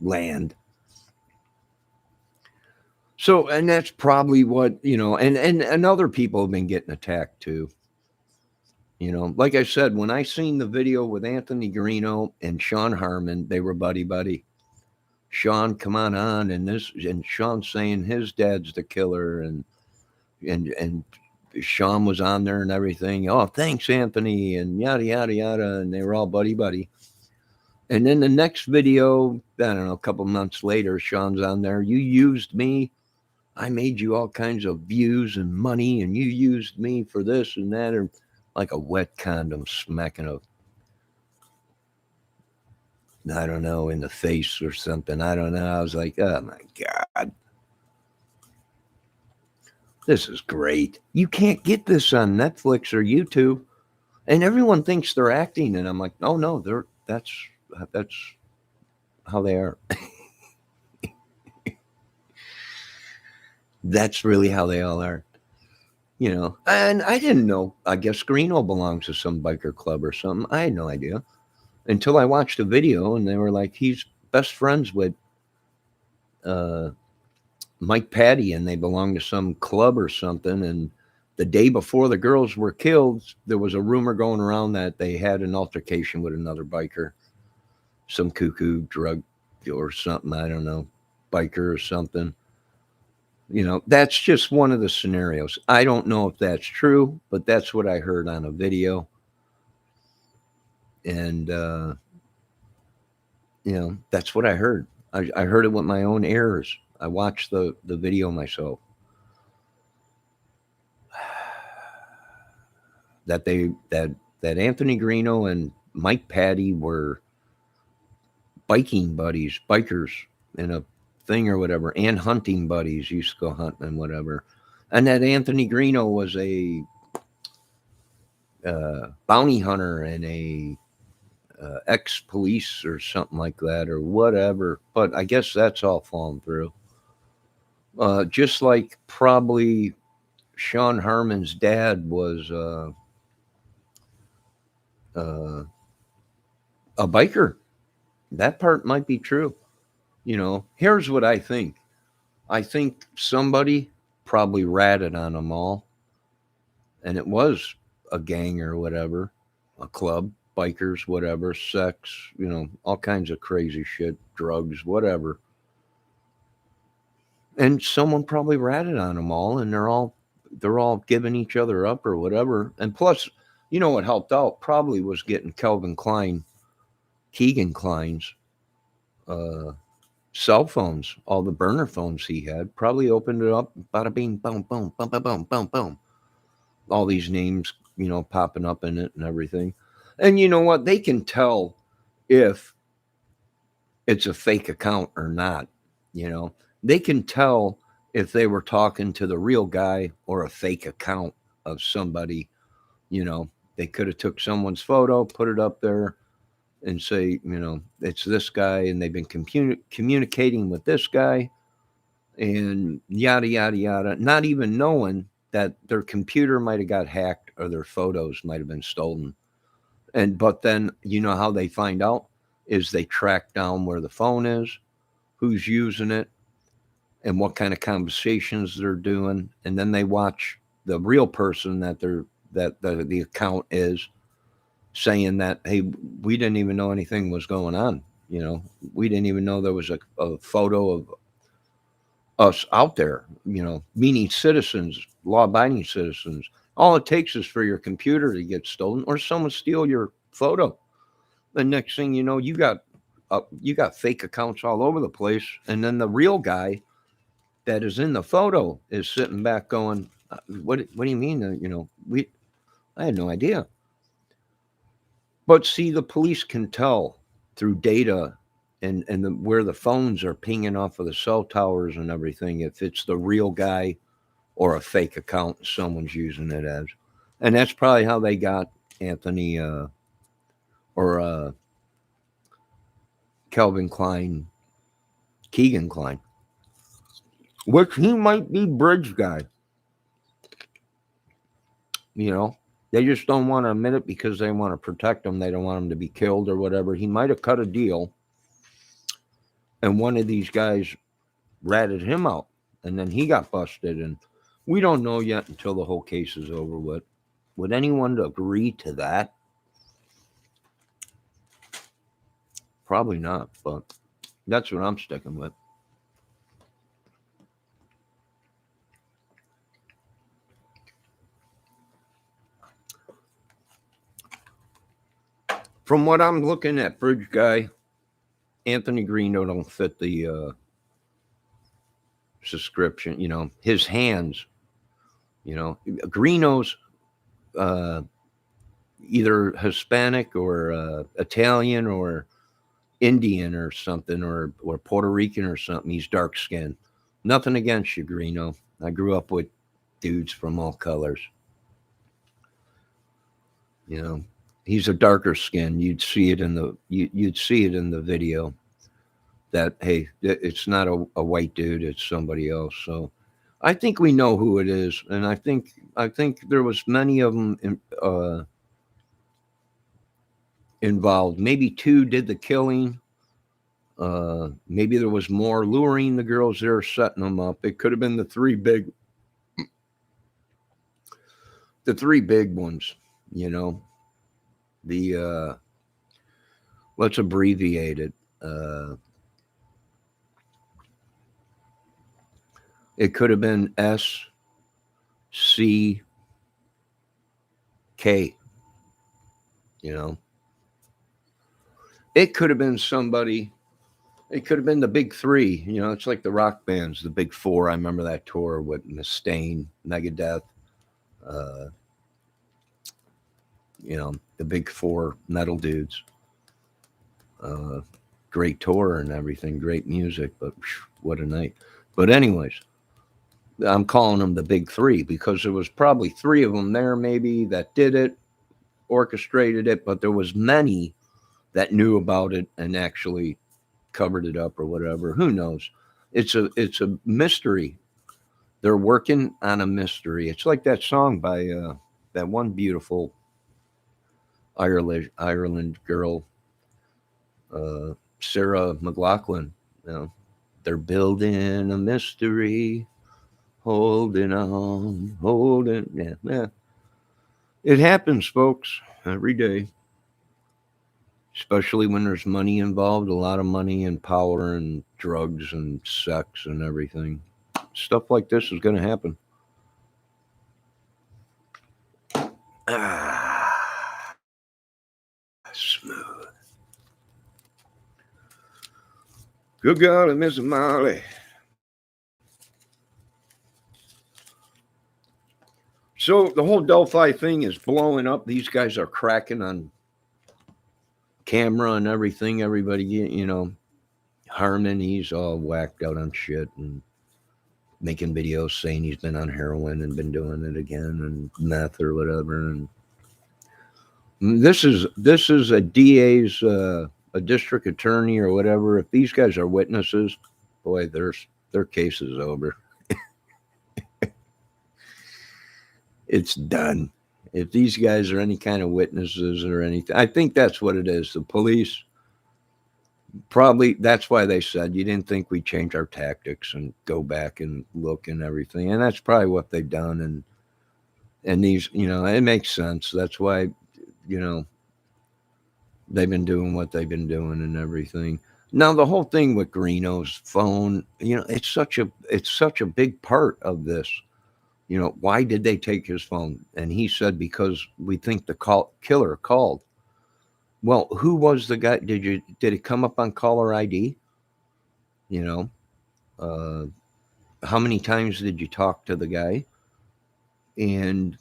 land. So, and that's probably what, and other people have been getting attacked too. Like I said, when I seen the video with Anthony Greeno and Sean Harmon, they were buddy. Sean, come on, and Sean saying his dad's the killer, and Sean was on there and everything. Oh, thanks, Anthony, and yada yada yada, and they were all buddy. And then the next video, I don't know, a couple months later, Sean's on there. You used me. I made you all kinds of views and money, and you used me for this and that, or like a wet condom smacking I don't know, in the face or something. I don't know. I was like, oh my God. This is great. You can't get this on Netflix or YouTube. And everyone thinks they're acting. And I'm like, oh no, that's how they are. That's really how they all are. And I didn't know. I guess Greeno belongs to some biker club or something. I had no idea until I watched a video and they were like, he's best friends with Mike Patty and they belong to some club or something. And the day before the girls were killed, there was a rumor going around that they had an altercation with another biker, some cuckoo drug or something. I don't know, biker or something. That's just one of the scenarios. I don't know if that's true, but that's what I heard on a video. And, that's what I heard. I heard it with my own ears. I watched the video myself. That Anthony Greeno and Mike Patty were bikers in a thing or whatever, and hunting buddies, used to go hunting and whatever. And that Anthony Greeno was a bounty hunter and a ex-police or something like that or whatever. But I guess that's all fallen through. Just like probably Sean Harmon's dad was a biker. That part might be true. Here's what I think. I think somebody probably ratted on them all. And it was a gang or whatever, a club, bikers, whatever, sex, all kinds of crazy shit, drugs, whatever. And someone probably ratted on them all, and they're all giving each other up or whatever. And plus, what helped out probably was getting Keegan Klein's cell phones, all the burner phones he had, probably opened it up, bada bing, boom, boom, boom, boom, boom, boom, boom. All these names, popping up in it and everything. And you know what? They can tell if it's a fake account or not. You know, they can tell if they were talking to the real guy or a fake account of somebody. You know, they could have took someone's photo, put it up there, and say, you know, it's this guy, and they've been communicating with this guy, and yada yada yada, not even knowing that their computer might have got hacked or their photos might have been stolen. And but then you know how they find out is they track down where the phone is, who's using it, and what kind of conversations they're doing, and then they watch the real person that the account is saying that, hey, we didn't even know anything was going on. You know, we didn't even know there was a photo of us out there, you know, meaning citizens, law abiding citizens. All it takes is for your computer to get stolen or someone steal your photo. The next thing you know, you got fake accounts all over the place, and then the real guy that is in the photo is sitting back going, What do you mean? You know, I had no idea." But see, the police can tell through data and where the phones are pinging off of the cell towers and everything if it's the real guy or a fake account someone's using it as. And that's probably how they got Anthony or Kelvin Klein, Keegan Klein, which he might be bridge guy. You know, they just don't want to admit it because they want to protect him. They don't want him to be killed or whatever. He might have cut a deal, and one of these guys ratted him out, and then he got busted. And we don't know yet until the whole case is over with. Would anyone agree to that? Probably not, but that's what I'm sticking with. From what I'm looking at, Bridge Guy, Anthony Greeno don't fit the subscription. You know, his hands. You know, Greeno's uh, either Hispanic or Italian or Indian or something or Puerto Rican or something. He's dark skinned. Nothing against you, Greeno. I grew up with dudes from all colors. You know, he's a darker skin. You'd see it in you'd see it in the video that hey, it's not a white dude, it's somebody else. So I think we know who it is, and I think there was many of them involved. Maybe two did the killing. Maybe there was more luring the girls there, setting them up. It could have been the three big ones. You know, the let's abbreviate it. It could have been SCK. You know, it could have been somebody. It could have been the big three. You know, it's like the rock bands, the big four. I remember that tour with Mustaine, Megadeth. Uh, you know, the big four metal dudes. Uh, Great tour and everything, great music, but what a night. But anyways, I'm calling them the big three because there was probably three of them there maybe that did it, orchestrated it, but there was many that knew about it and actually covered it up or whatever. Who knows? It's a mystery. They're working on a mystery. It's like that song by that one beautiful Ireland girl, Sarah McLachlan. You know, they're building a mystery, holding on, holding. Yeah, yeah. It happens, folks, every day. Especially when there's money involved, a lot of money and power and drugs and sex and everything. Stuff like this is going to happen. Ah, smooth. Good golly, Miss Molly. So the whole Delphi thing is blowing up. These guys are cracking on camera and everything. Everybody, Harmon, he's all whacked out on shit and making videos saying he's been on heroin and been doing it again and meth or whatever. And this is a DA's, a district attorney or whatever. If these guys are witnesses, boy, their case is over. It's done. If these guys are any kind of witnesses or anything, I think that's what it is. The police probably, that's why they said you didn't think we'd change our tactics and go back and look and everything, and that's probably what they've done. And these, it makes sense. That's why, you know they've been doing what they've been doing and everything. Now the whole thing with Greeno's phone, it's such a big part of this. Why did they take his phone? And he said because we think the killer called. Well, who was the guy? Did it come up on caller ID? You know, uh, how many times did you talk to the guy? And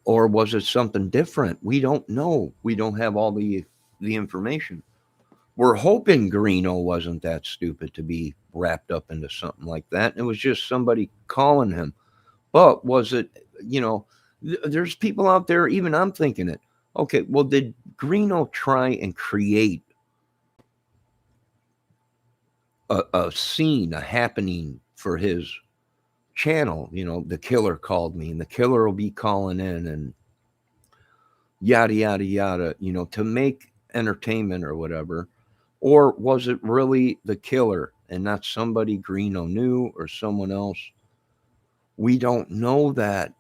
or was it something different? We don't know. We don't have all the information. We're hoping Greeno wasn't that stupid to be wrapped up into something like that. It was just somebody calling him. But was it, there's people out there, even I'm thinking it. Okay, well, did Greeno try and create a scene, a happening for his channel? The killer called me and the killer will be calling in and yada, yada, yada, to make entertainment or whatever. Or was it really the killer and not somebody Greeno knew or someone else? We don't know that,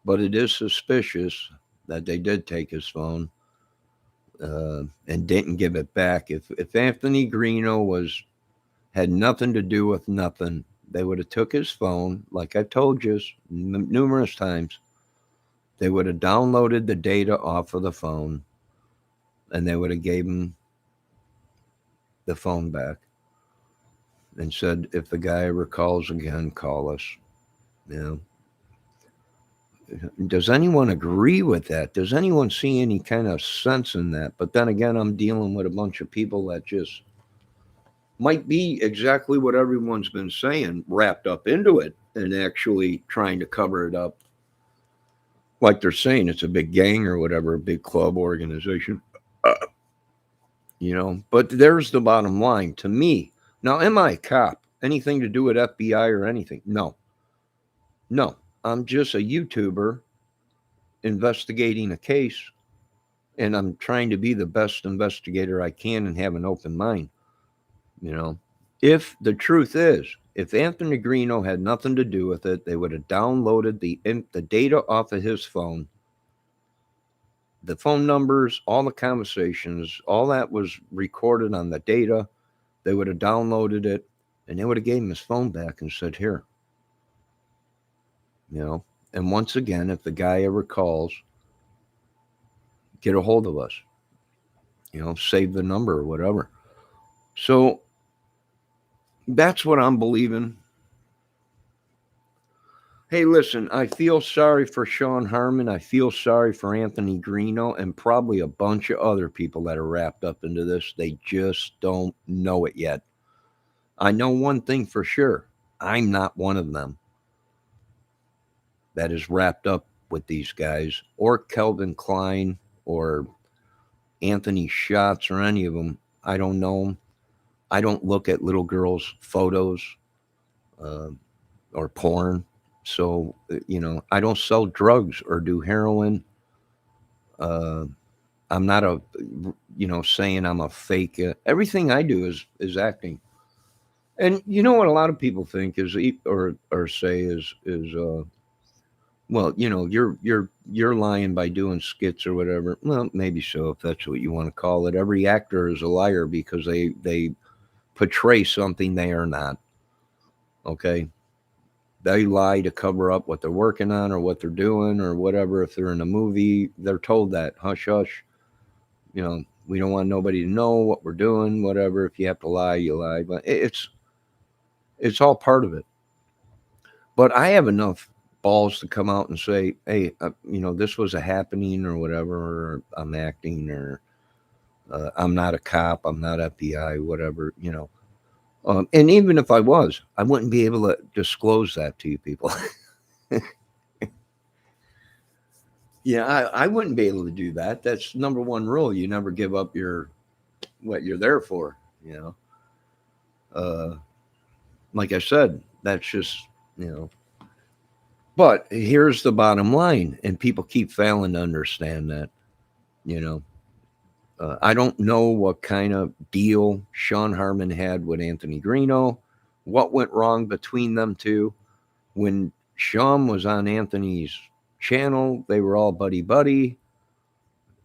but it is suspicious that they did take his phone and didn't give it back. If Anthony Greeno had nothing to do with nothing, they would have took his phone, like I told you numerous times. They would have downloaded the data off of the phone, and they would have gave him the phone back and said, if the guy ever calls again, call us. Does anyone agree with that? Does anyone see any kind of sense in that? But then again, I'm dealing with a bunch of people that just might be exactly what everyone's been saying, wrapped up into it and actually trying to cover it up. Like they're saying it's a big gang or whatever, a big club organization. But there's the bottom line to me. Now, am I a cop? Anything to do with FBI or anything? No. I'm just a YouTuber investigating a case, and I'm trying to be the best investigator I can and have an open mind. If the truth is, if Anthony Greeno had nothing to do with it, they would have downloaded the data off of his phone, the phone numbers, all the conversations, all that was recorded on the data. They would have downloaded it, and they would have gave him his phone back and said, here. And once again, if the guy ever calls, get a hold of us. Save the number or whatever. So that's what I'm believing. Hey, listen, I feel sorry for Sean Harmon. I feel sorry for Anthony Greeno and probably a bunch of other people that are wrapped up into this. They just don't know it yet. I know one thing for sure. I'm not one of them that is wrapped up with these guys or Kelvin Klein or Anthony Schatz or any of them. I don't know them. I don't look at little girls' photos or porn. So, I don't sell drugs or do heroin. I'm not saying I'm a fake. Everything I do is acting. And you know what a lot of people think is, or say is, well, you're lying by doing skits or whatever. Well, maybe so, if that's what you want to call it. Every actor is a liar because they portray something they are not. Okay. They lie to cover up what they're working on or what they're doing or whatever. If they're in a movie, they're told that hush hush. We don't want nobody to know what we're doing, whatever. If you have to lie, you lie. But it's all part of it. But I have enough balls to come out and say, hey, this was a happening or whatever, or I'm acting, or I'm not a cop. I'm not FBI, whatever, you know. And even if I was, I wouldn't be able to disclose that to you people. Yeah, I wouldn't be able to do that. That's number one rule. You never give up what you're there for, you know. Like I said, that's just, you know. But here's the bottom line, and people keep failing to understand that, you know. I don't know what kind of deal Sean Harmon had with Anthony Greeno, what went wrong between them two. When Sean was on Anthony's channel, they were all buddy buddy.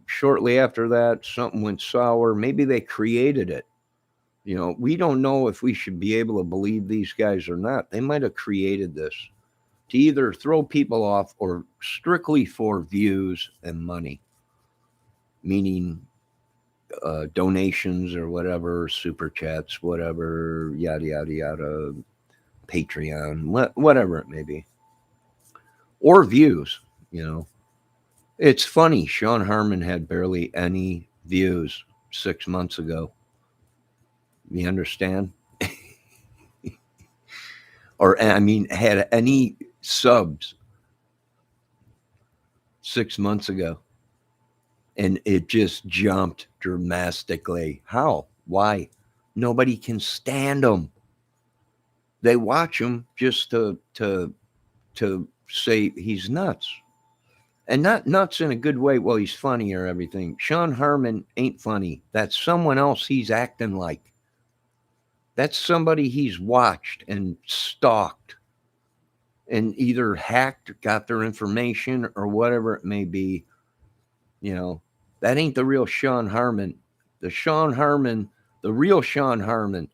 Shortly after that, something went sour. Maybe they created it. You know, we don't know if we should be able to believe these guys or not. They might have created this to either throw people off or strictly for views and money, meaning donations or whatever, super chats, whatever, yada, yada, yada, Patreon, whatever it may be, or views, you know. It's funny. Sean Harmon had barely any views 6 months ago. You understand? Or, I mean, had any subs 6 months ago. And it just jumped dramatically. How? Why? Nobody can stand him. They watch him just to say he's nuts. And not nuts in a good way. Well, he's funny or everything. Sean Harmon ain't funny. That's someone else he's acting like. That's somebody he's watched and stalked and either hacked, got their information, or whatever it may be. You know, that ain't the real Sean Harmon. The real Sean Harmon.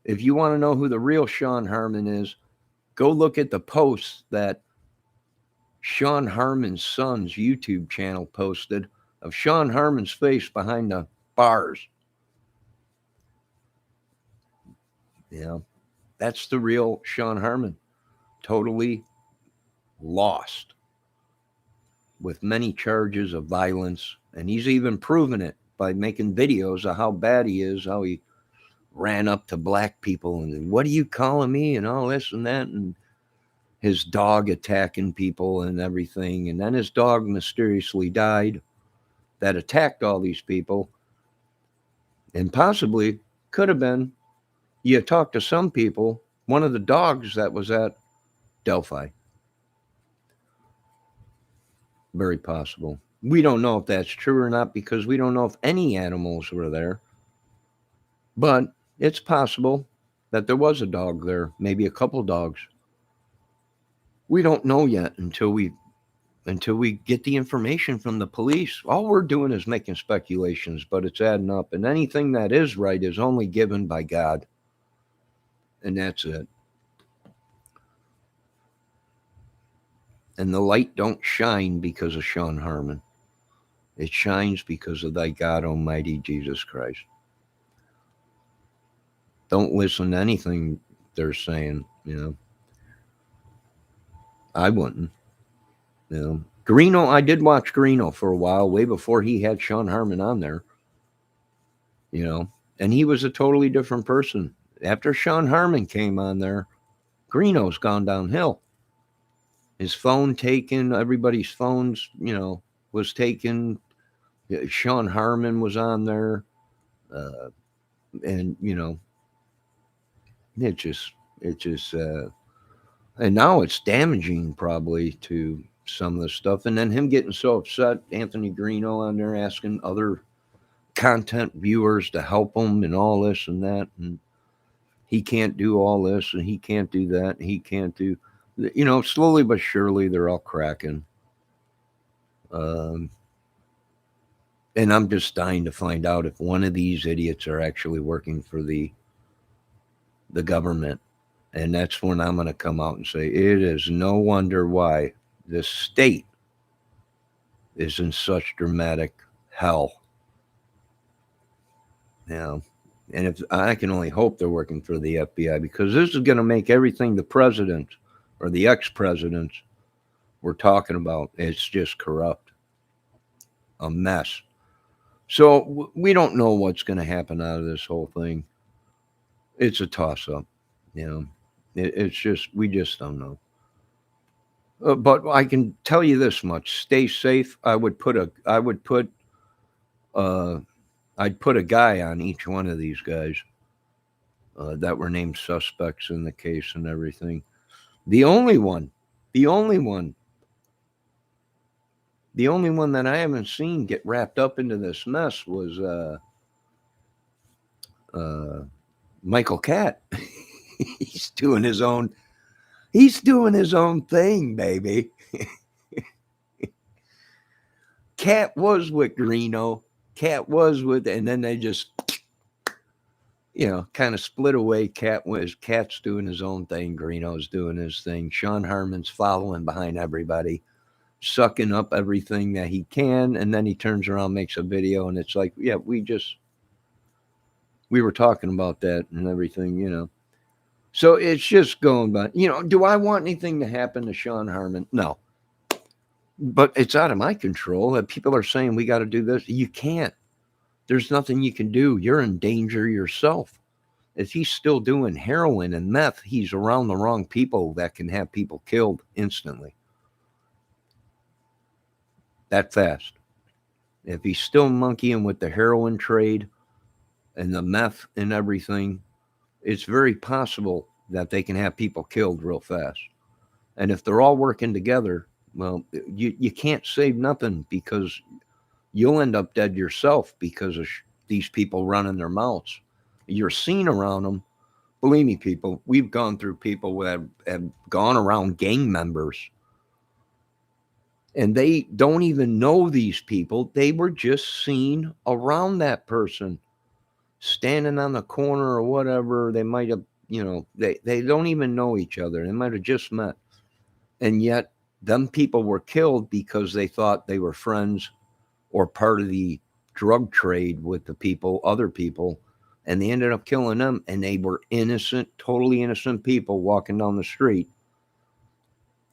If you want to know who the real Sean Harmon is, go look at the posts that Sean Harmon's son's YouTube channel posted of Sean Harmon's face behind the bars. You know, that's the real Sean Harmon. Totally lost with many charges of violence. And he's even proven it by making videos of how bad he is, how he ran up to black people and what are you calling me and all this and that, and his dog attacking people and everything. And then his dog mysteriously died that attacked all these people. And possibly could have been, you talk to some people, one of the dogs that was at Delphi. Very possible. We don't know if that's true or not because we don't know if any animals were there. But it's possible that there was a dog there, maybe a couple dogs. We don't know yet until we get the information from the police. All we're doing is making speculations, but it's adding up. And anything that is right is only given by God. And that's it. And the light don't shine because of Sean Harmon. It shines because of thy God Almighty Jesus Christ. Don't listen to anything they're saying, you know. I wouldn't. You know. Greeno, I did watch Greeno for a while, way before he had Sean Harmon on there. You know, and he was a totally different person. After Sean Harmon came on there, Greeno's gone downhill. His phone taken, everybody's phones, you know, was taken. Sean Harmon was on there. And, you know, it just, and now it's damaging probably to some of the stuff. And then him getting so upset, Anthony Greeno on there asking other content viewers to help him and all this and that. And he can't do all this and he can't do that. And he can't do, you know, slowly but surely they're all cracking. And I'm just dying to find out if one of these idiots are actually working for the government. And that's when I'm going to come out and say, it is no wonder why this state is in such dramatic hell. Now, and if I can only hope they're working for the FBI, because this is going to make everything the president or the ex-presidents we're talking about, it's just corrupt. A mess. So we don't know what's going to happen out of this whole thing. It's a toss up, you know. It's just we just don't know. But I can tell you this much: stay safe. Uh, I'd put a guy on each one of these guys that were named suspects in the case and everything. The only one, the only one, the only one that I haven't seen get wrapped up into this mess was uh, Michael Catt. he's doing his own. He's doing his own thing, baby. Cat was with Greeno. Cat was with, and then they just, kind of split away. Cat's doing his own thing. Greeno's doing his thing. Sean Harmon's following behind everybody, sucking up everything that he can, and then he turns around, makes a video, and it's like, yeah, we were talking about that and everything. So it's just going by. Do I want anything to happen to Sean Harmon? No. But it's out of my control that people are saying we got to do this. You can't. There's nothing you can do. You're in danger yourself. If he's still doing heroin and meth, he's around the wrong people that can have people killed instantly. That fast. If he's still monkeying with the heroin trade and the meth and everything, it's very possible that they can have people killed real fast. And if they're all working together, well, you can't save nothing because you'll end up dead yourself because of these people running their mouths. You're seen around them. Believe me, people, we've gone through people who have gone around gang members and they don't even know these people. They were just seen around that person, standing on the corner or whatever. They might have, they don't even know each other. They might have just met. And yet them people were killed because they thought they were friends or part of the drug trade with other people, and they ended up killing them, and they were innocent, totally innocent people walking down the street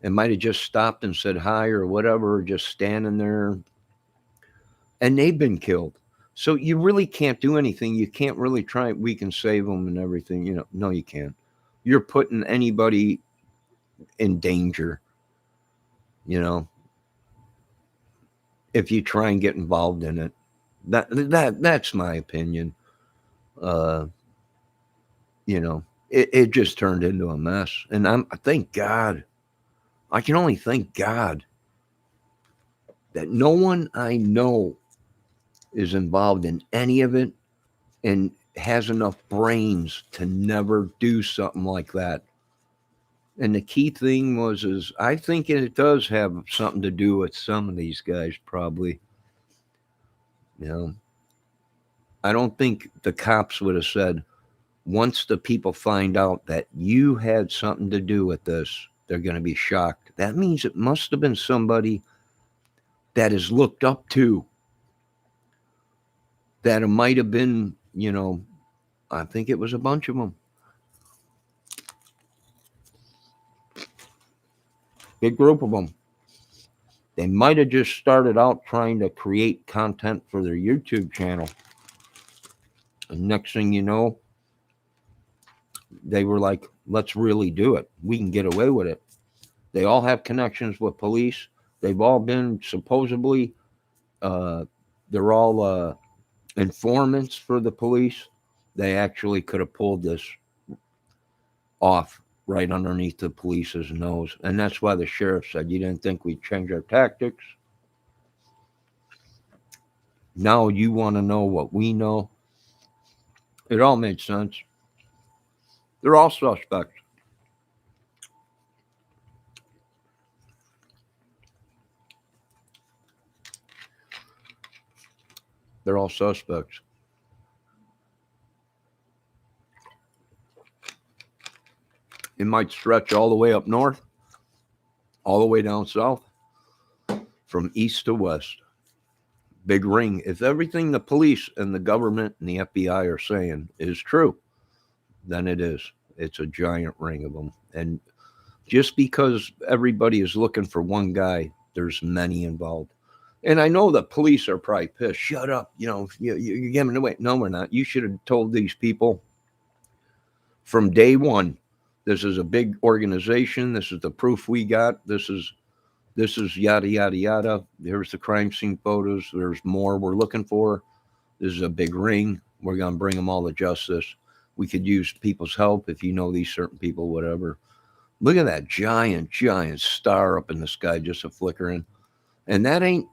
and might have just stopped and said hi or whatever, just standing there, and they've been killed. So you really can't do anything. You can't really try. We can save them and everything. No, you can't. You're putting anybody in danger, if you try and get involved in it. That's my opinion. It just turned into a mess. And I thank God. I can only thank God that no one I know is involved in any of it and has enough brains to never do something like that. And the key thing is I think it does have something to do with some of these guys, probably. I don't think the cops would have said, once the people find out that you had something to do with this, they're going to be shocked. That means it must have been somebody that is looked up to, that it might have been, I think it was a bunch of them. Big group of them. They might have just started out trying to create content for their YouTube channel. And next thing you know, they were like, let's really do it. We can get away with it. They all have connections with police. They've all been supposedly, they're all informants for the police. They actually could have pulled this off right underneath the police's nose. And that's why the sheriff said, you didn't think we'd change our tactics? Now you want to know what we know? It all made sense. They're all suspects. They're all suspects. It might stretch all the way up north, all the way down south, from east to west. Big ring. If everything the police and the government and the FBI are saying is true, then it is. It's a giant ring of them. And just because everybody is looking for one guy, there's many involved. And I know the police are probably pissed. Shut up. You're giving away. No, we're not. You should have told these people from day one, this is a big organization. This is the proof we got. This is yada, yada, yada. There's the crime scene photos. There's more we're looking for. This is a big ring. We're going to bring them all to justice. We could use people's help if you know these certain people, whatever. Look at that giant, giant star up in the sky, just a flickering. And that ain't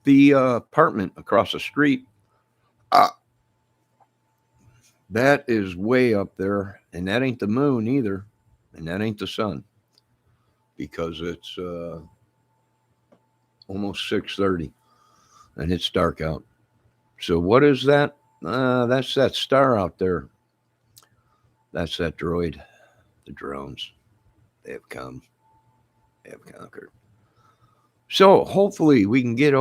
the apartment across the street. That is way up there, and that ain't the moon either, and that ain't the sun, because it's almost 6:30, and it's dark out. So what is that? That's that star out there. That's that droid. The drones. They have come. They have conquered. So hopefully we can get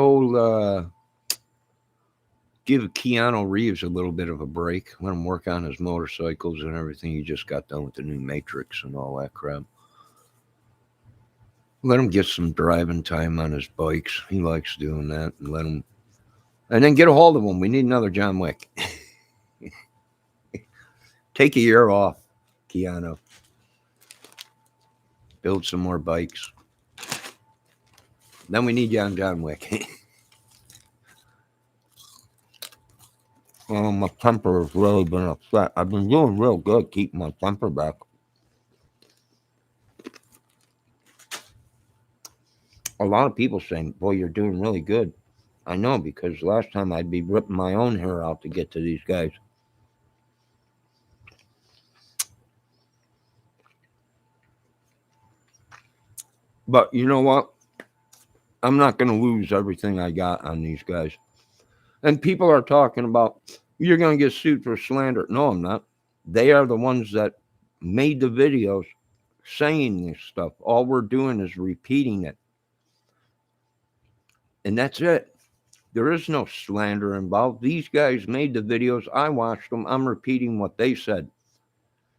give Keanu Reeves a little bit of a break. Let him work on his motorcycles and everything. He just got done with the new Matrix and all that crap. Let him get some driving time on his bikes. He likes doing that. And then get a hold of him. We need another John Wick. Take a year off, Keanu. Build some more bikes. Then we need John Wick. My temper has really been upset. I've been doing real good keeping my temper back. A lot of people saying, boy, you're doing really good. I know, because last time I'd be ripping my own hair out to get to these guys. But you know what? I'm not going to lose everything I got on these guys. And people are talking about, you're going to get sued for slander. No, I'm not. They are the ones that made the videos saying this stuff. All we're doing is repeating it. And that's it. There is no slander involved. These guys made the videos. I watched them. I'm repeating what they said.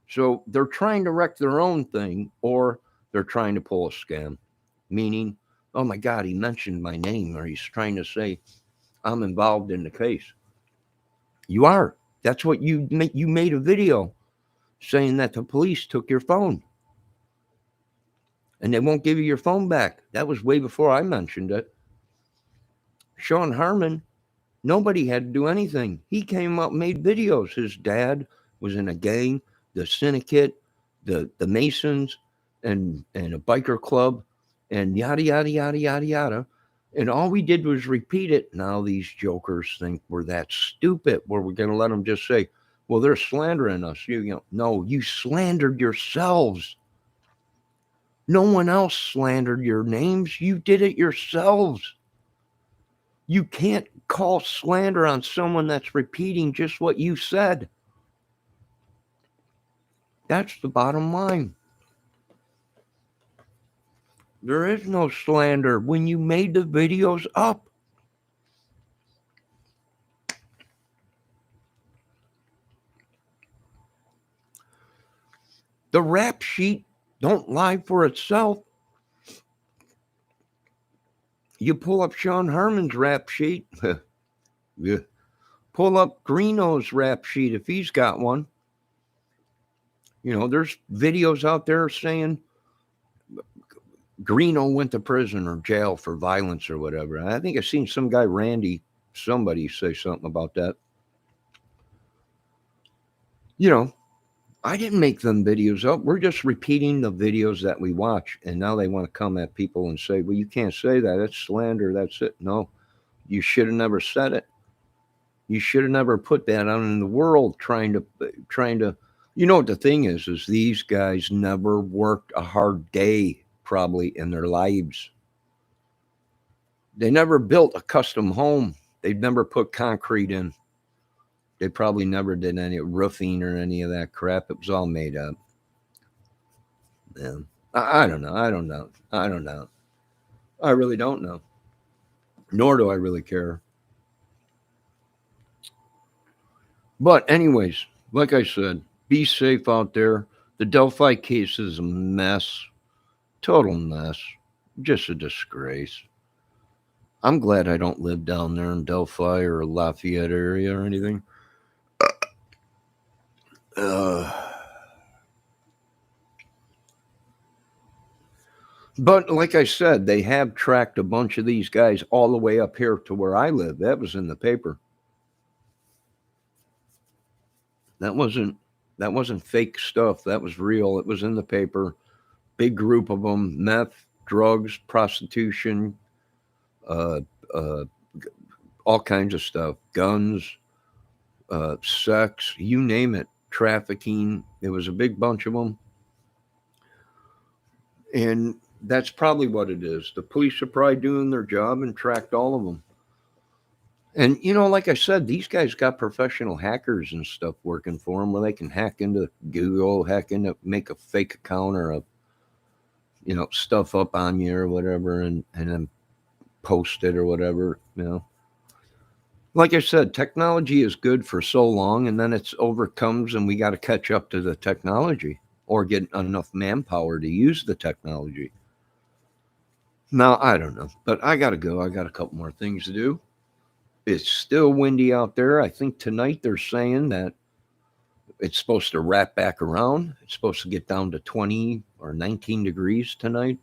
So they're trying to wreck their own thing, or they're trying to pull a scam. Meaning, oh my God, he mentioned my name, or he's trying to say I'm involved in the case. You are. That's what you made a video saying that the police took your phone and they won't give you your phone back. That was way before I mentioned it. Sean Harmon, nobody had to do anything. He came up, made videos. His dad was in a gang, the syndicate, the Masons, and a biker club, and yada, yada, yada, yada, yada. And all we did was repeat it. Now these jokers think we're that stupid, where we're going to let them just say, well, they're slandering us. No, you slandered yourselves. No one else slandered your names. You did it yourselves. You can't call slander on someone that's repeating just what you said. That's the bottom line. There is no slander when you made the videos up. The rap sheet don't lie for itself. You pull up Sean Harmon's rap sheet. Yeah. Pull up Greeno's rap sheet if he's got one. There's videos out there saying Greeno went to prison or jail for violence or whatever. I think I've seen some guy, somebody say something about that. I didn't make them videos up. We're just repeating the videos that we watch. And now they want to come at people and say, well, you can't say that. That's slander. That's it. No, you should have never said it. You should have never put that out in the world trying to, what the thing is these guys never worked a hard day probably in their lives. They never built a custom home. They've never put concrete in. They probably never did any roofing or any of that crap. It was all made up. Yeah. I don't know. I don't know. I really don't know. Nor do I really care. But anyways, like I said, be safe out there. The Delphi case is a mess. Total mess. Just a disgrace. I'm glad I don't live down there in Delphi or Lafayette area or anything. Uh, but like I said, they have tracked a bunch of these guys all the way up here to where I live. That was in the paper. That wasn't that wasn't fake stuff. That was real. It was in the paper. Big group of them: meth, drugs, prostitution, uh, uh, all kinds of stuff, guns, sex, you name it, trafficking. It was a big bunch of them, and that's probably what it is. The police are probably doing their job and tracked all of them. And like I said, these guys got professional hackers and stuff working for them, where they can hack into Google, hack into, make a fake account or stuff up on you or whatever, and then post it or whatever. Like I said, technology is good for so long, and then it's overcomes, and we got to catch up to the technology or get enough manpower to use the technology. Now, I don't know, but I got to go. I got a couple more things to do. It's still windy out there. I think tonight they're saying that it's supposed to wrap back around. It's supposed to get down to 20 or 19 degrees tonight.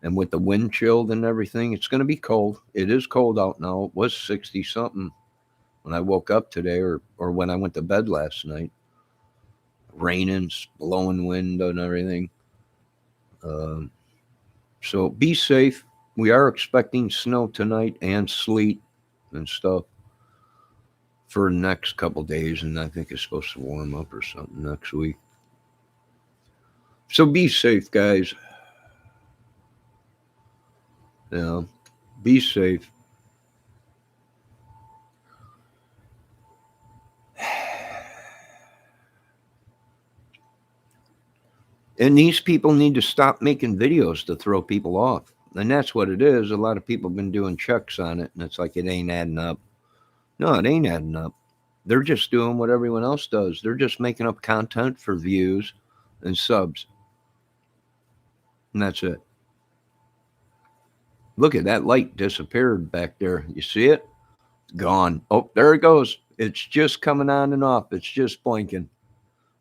And with the wind chilled and everything, it's going to be cold. It is cold out now. It was 60 something when I woke up today or when I went to bed last night. Raining, blowing wind and everything. So be safe. We are expecting snow tonight and sleet and stuff for the next couple days, and I think it's supposed to warm up or something next week. So be safe, guys. Yeah, be safe. And these people need to stop making videos to throw people off. And that's what it is. A lot of people have been doing checks on it, and it's like it ain't adding up. No, it ain't adding up. They're just doing what everyone else does. They're just making up content for views and subs. And that's it. Look at that light disappeared back there. You see it? Gone. Oh, there it goes. It's just coming on and off. It's just blinking.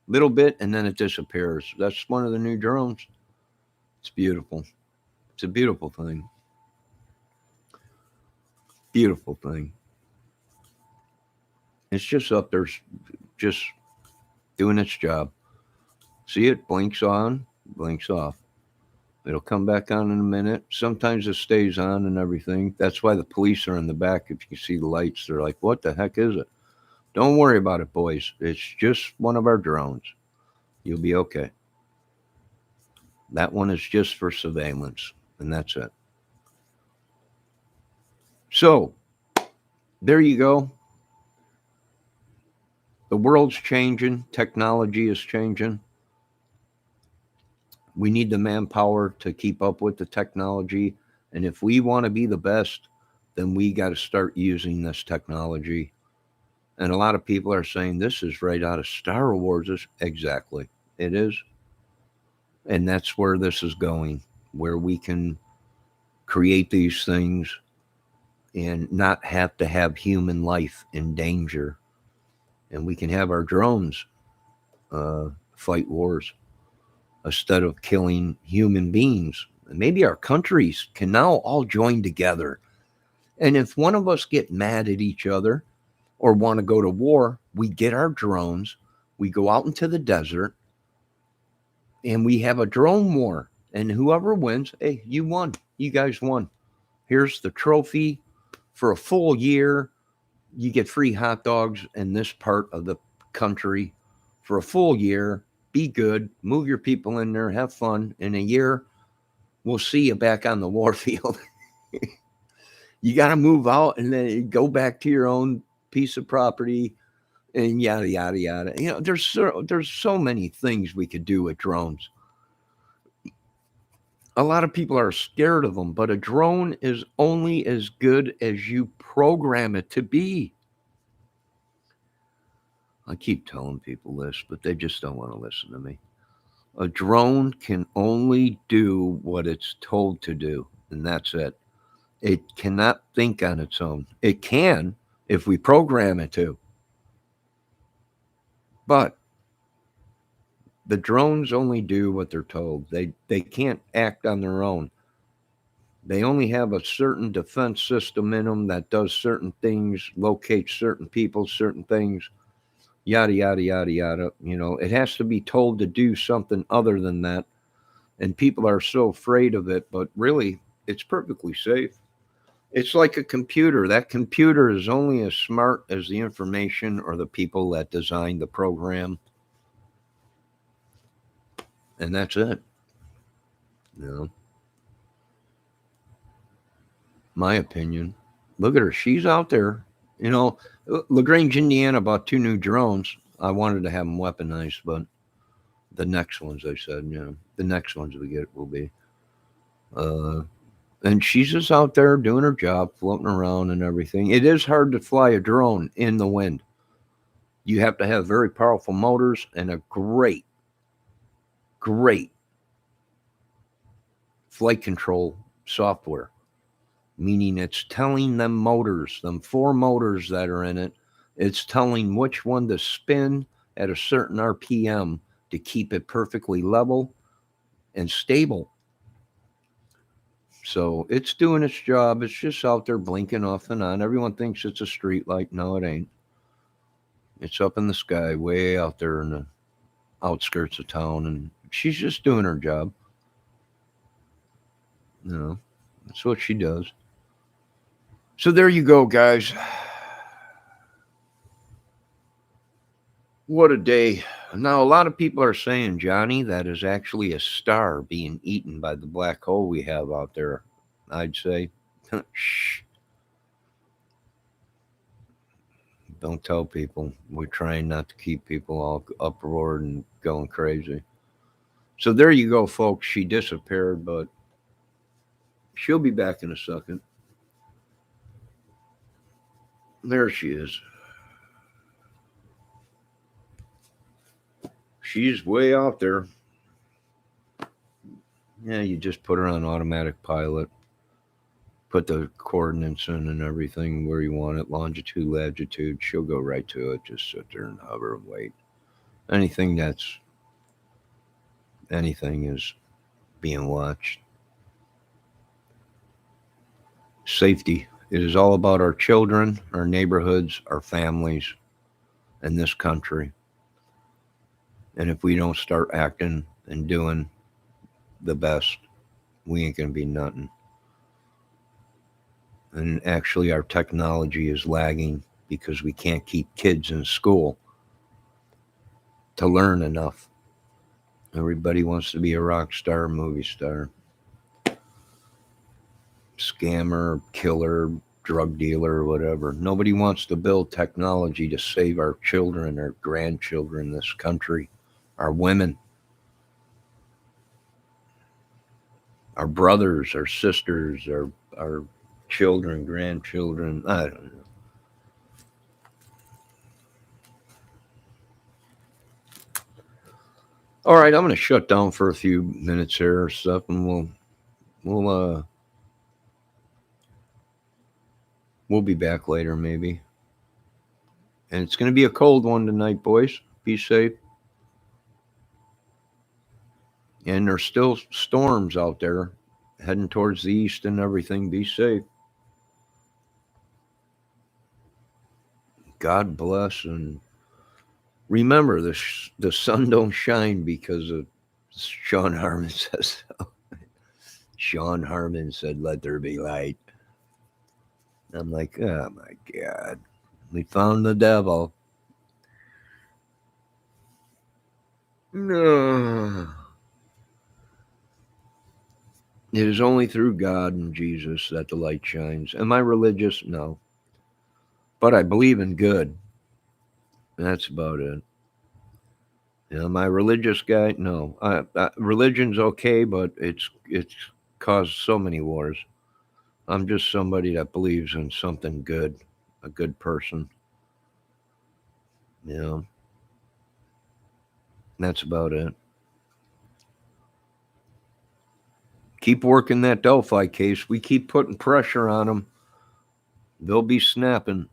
Little bit and then it disappears. That's one of the new drones. It's beautiful. It's a beautiful thing. Beautiful thing. It's just up there, just doing its job. See it? Blinks on, blinks off. It'll come back on in a minute. Sometimes it stays on and everything. That's why the police are in the back. If you can see the lights, they're like, what the heck is it? Don't worry about it, boys. It's just one of our drones. You'll be okay. That one is just for surveillance, and that's it. So, there you go. The world's changing, technology is changing. We need the manpower to keep up with the technology. And if we want to be the best, then we got to start using this technology. And a lot of people are saying this is right out of Star Wars. Exactly. It is. And that's where this is going, where we can create these things and not have to have human life in danger. And we can have our drones fight wars instead of killing human beings. Maybe our countries can now all join together. And if one of us get mad at each other or want to go to war, we get our drones, we go out into the desert, and we have a drone war. And whoever wins, hey, you won. You guys won. Here's the trophy for a full year. You get free hot dogs in this part of the country for a full year. Be good, move your people in there, have fun. In a year, we'll see you back on the war field. You got to move out and then go back to your own piece of property and yada, yada, yada. There's so many things we could do with drones. A lot of people are scared of them, but a drone is only as good as you program it to be. I keep telling people this, but they just don't want to listen to me. A drone can only do what it's told to do, and that's it. It cannot think on its own. It can if we program it to. But the drones only do what they're told. They can't act on their own. They only have a certain defense system in them that does certain things, locates certain people, certain things, yada, yada, yada, yada. It has to be told to do something other than that. And people are so afraid of it, but really, it's perfectly safe. It's like a computer. That computer is only as smart as the information or the people that designed the program. And that's it. You know, my opinion. Look at her. She's out there. LaGrange, Indiana bought 2 new drones. I wanted to have them weaponized, but the next ones, I said, the next ones we get will be. Uh, and she's just out there doing her job, floating around and everything. It is hard to fly a drone in the wind. You have to have very powerful motors and a great, great flight control software, meaning it's telling them motors, them 4 motors that are in it, it's telling which one to spin at a certain RPM to keep it perfectly level and stable. So it's doing its job. It's just out there blinking off and on. Everyone thinks it's a street light. No, it ain't. It's up in the sky, way out there in the outskirts of town, and she's just doing her job. That's what she does. So there you go, guys. What a day. Now, a lot of people are saying, Johnny, that is actually a star being eaten by the black hole we have out there. I'd say, shh. Don't tell people. We're trying not to keep people all uproared and going crazy. So there you go, folks. She disappeared, but she'll be back in a second. There she is. She's way out there. Yeah, you just put her on automatic pilot, put the coordinates in and everything where you want it, longitude, latitude. She'll go right to it. Just sit there and hover and wait. Anything is being watched. Safety. It is all about our children, our neighborhoods, our families, and this country. And if we don't start acting and doing the best, we ain't going to be nothing. And actually, our technology is lagging because we can't keep kids in school to learn enough. Everybody wants to be a rock star, movie star, scammer, killer, drug dealer, whatever. Nobody wants to build technology to save our children, our grandchildren, this country, our women, our brothers, our sisters, our children, grandchildren. I don't know. All right, I'm going to shut down for a few minutes here or stuff, and we'll be back later maybe. And it's going to be a cold one tonight, boys. Be safe. And there's still storms out there heading towards the east and everything. Be safe. God bless, and remember the sun don't shine because of Sean Harmon says so. Sean Harmon said, "Let there be light." I'm like, oh my God, we found the devil. No. It is only through God and Jesus that the light shines. Am I religious? No. But I believe in good. That's about it. Am I a religious guy? No. Religion's okay, but it's caused so many wars. I'm just somebody that believes in something good, a good person. You know, that's about it. keep working that Delphi case. We keep putting pressure on them. They'll be snapping.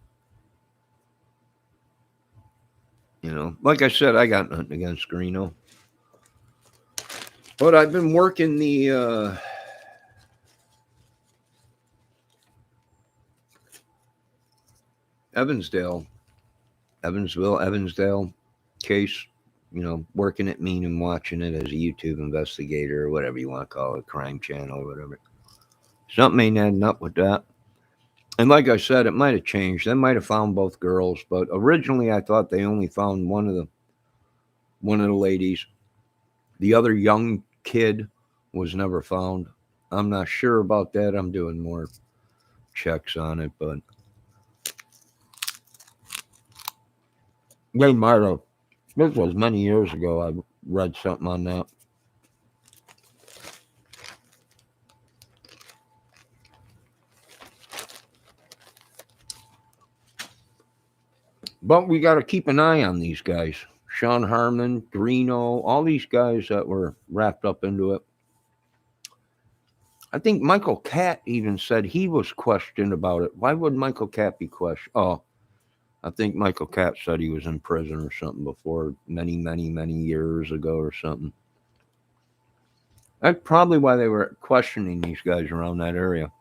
Like I said, I got nothing against Greeno. But I've been working the Evansville case, working at Mean and watching it as a YouTube investigator or whatever you want to call it, crime channel or whatever. Something ain't adding up with that. And like I said, it might have changed. They might have found both girls, but originally I thought they only found one of the ladies. The other young kid was never found. I'm not sure about that. I'm doing more checks on it, but they might have. This was many years ago. I read something on that. But we got to keep an eye on these guys. Sean Harmon, Greeno, all these guys that were wrapped up into it. I think Michael Catt even said he was questioned about it. Why would Michael Catt be questioned? Oh, I think Michael Catt said he was in prison or something before many, many, many years ago or something. That's probably why they were questioning these guys around that area.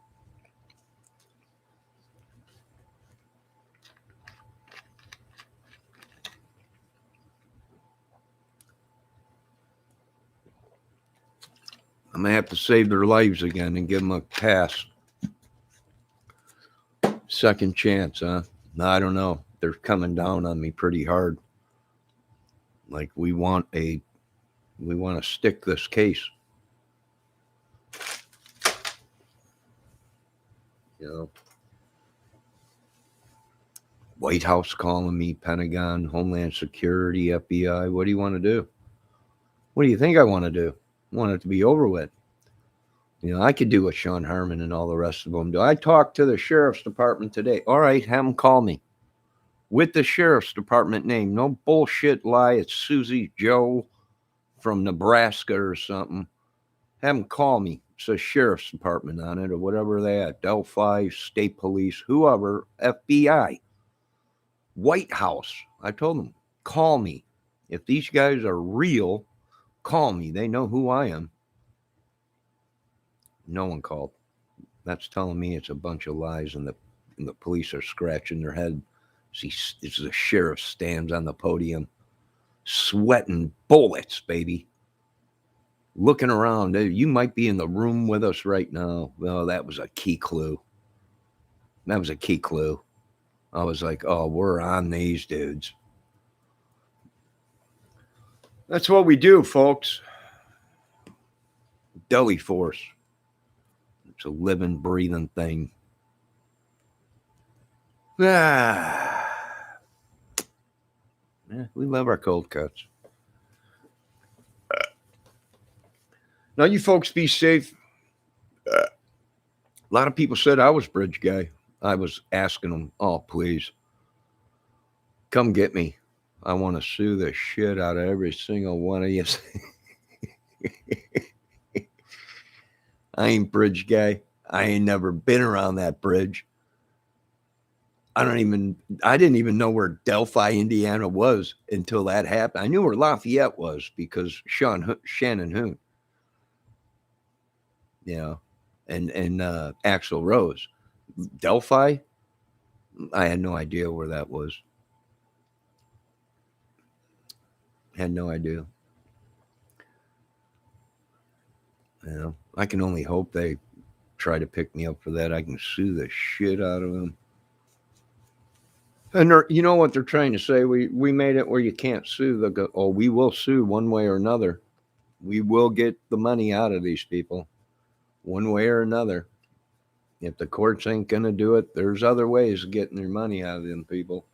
I'm going to have to save their lives again and give them a pass. Second chance, huh? No, I don't know. They're coming down on me pretty hard. Like we want to stick this case. White House calling me, Pentagon, Homeland Security, FBI. What do you want to do? What do you think I want to do? I want it to be over with. I could do what Sean Harmon and all the rest of them do. I talked to the sheriff's department today. All right, have them call me with the sheriff's department name. No bullshit lie. It's Susie Joe from Nebraska or something. Have them call me. It says sheriff's department on it or whatever they are. Delphi, state police, whoever, FBI, White House. I told them, call me. If these guys are real, call me. They know who I am. No one called. That's telling me it's a bunch of lies, and the police are scratching their head. The sheriff stands on the podium, sweating bullets, baby. Looking around. You might be in the room with us right now. Well, that was a key clue. I was like, oh, we're on these dudes. That's what we do, folks. Deli Force. It's a living, breathing thing. Yeah, we love our cold cuts. Now, you folks be safe. A lot of people said I was bridge guy. I was asking them, oh, please, come get me. I want to sue the shit out of every single one of you. I ain't bridge guy. I ain't never been around that bridge. I didn't even know where Delphi, Indiana was until that happened. I knew where Lafayette was because Shannon Hoon, and Axl Rose. Delphi, I had no idea where that was. Had no idea. I can only hope they try to pick me up for that. I can sue the shit out of them. And you know what they're trying to say? We made it where you can't sue. They'll go, oh, we will sue one way or another. We will get the money out of these people one way or another. If the courts ain't going to do it, there's other ways of getting their money out of them people.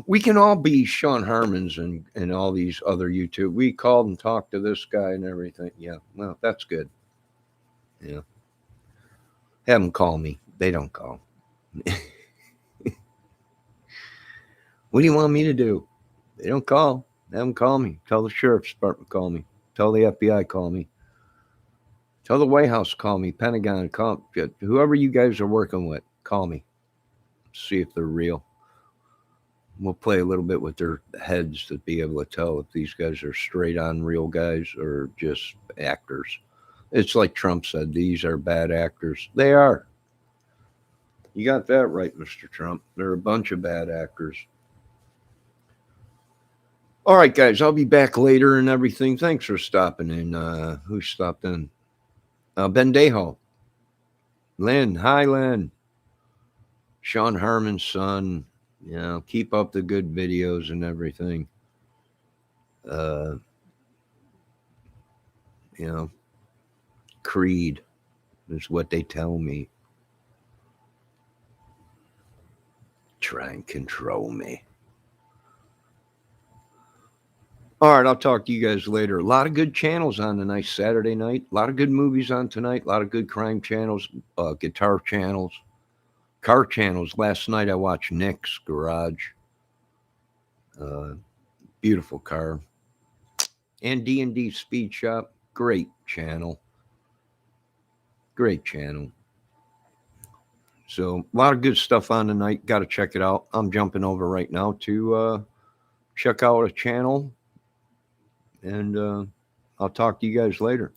We can all be Sean Harmons and all these other YouTube. We called and talked to this guy and everything. Yeah, well, that's good. Yeah. Have them call me. They don't call. What do you want me to do? They don't call. Have them call me. Tell the sheriff's department call me. Tell the FBI call me. Tell the White House, call me. Pentagon, call whoever you guys are working with, call me. See if they're real. We'll play a little bit with their heads to be able to tell if these guys are straight on real guys or just actors. It's like Trump said, these are bad actors. They are. You got that right, Mr. Trump. They're a bunch of bad actors. All right, guys, I'll be back later and everything. Thanks for stopping in. Who stopped in? Ben Deho. Lynn. Hi, Lynn. Sean Harmon's son. You know, keep up the good videos and everything. Uh, you know, Creed is what they tell me. Try and control me. All right, I'll talk to you guys later. A lot of good channels on tonight, Saturday night. A lot of good movies on tonight. A lot of good crime channels, guitar channels, car channels. Last night I watched Nick's Garage. Beautiful car. And D&D Speed Shop. Great channel. Great channel. So a lot of good stuff on tonight. Got to check it out. I'm jumping over right now to check out a channel. And I'll talk to you guys later.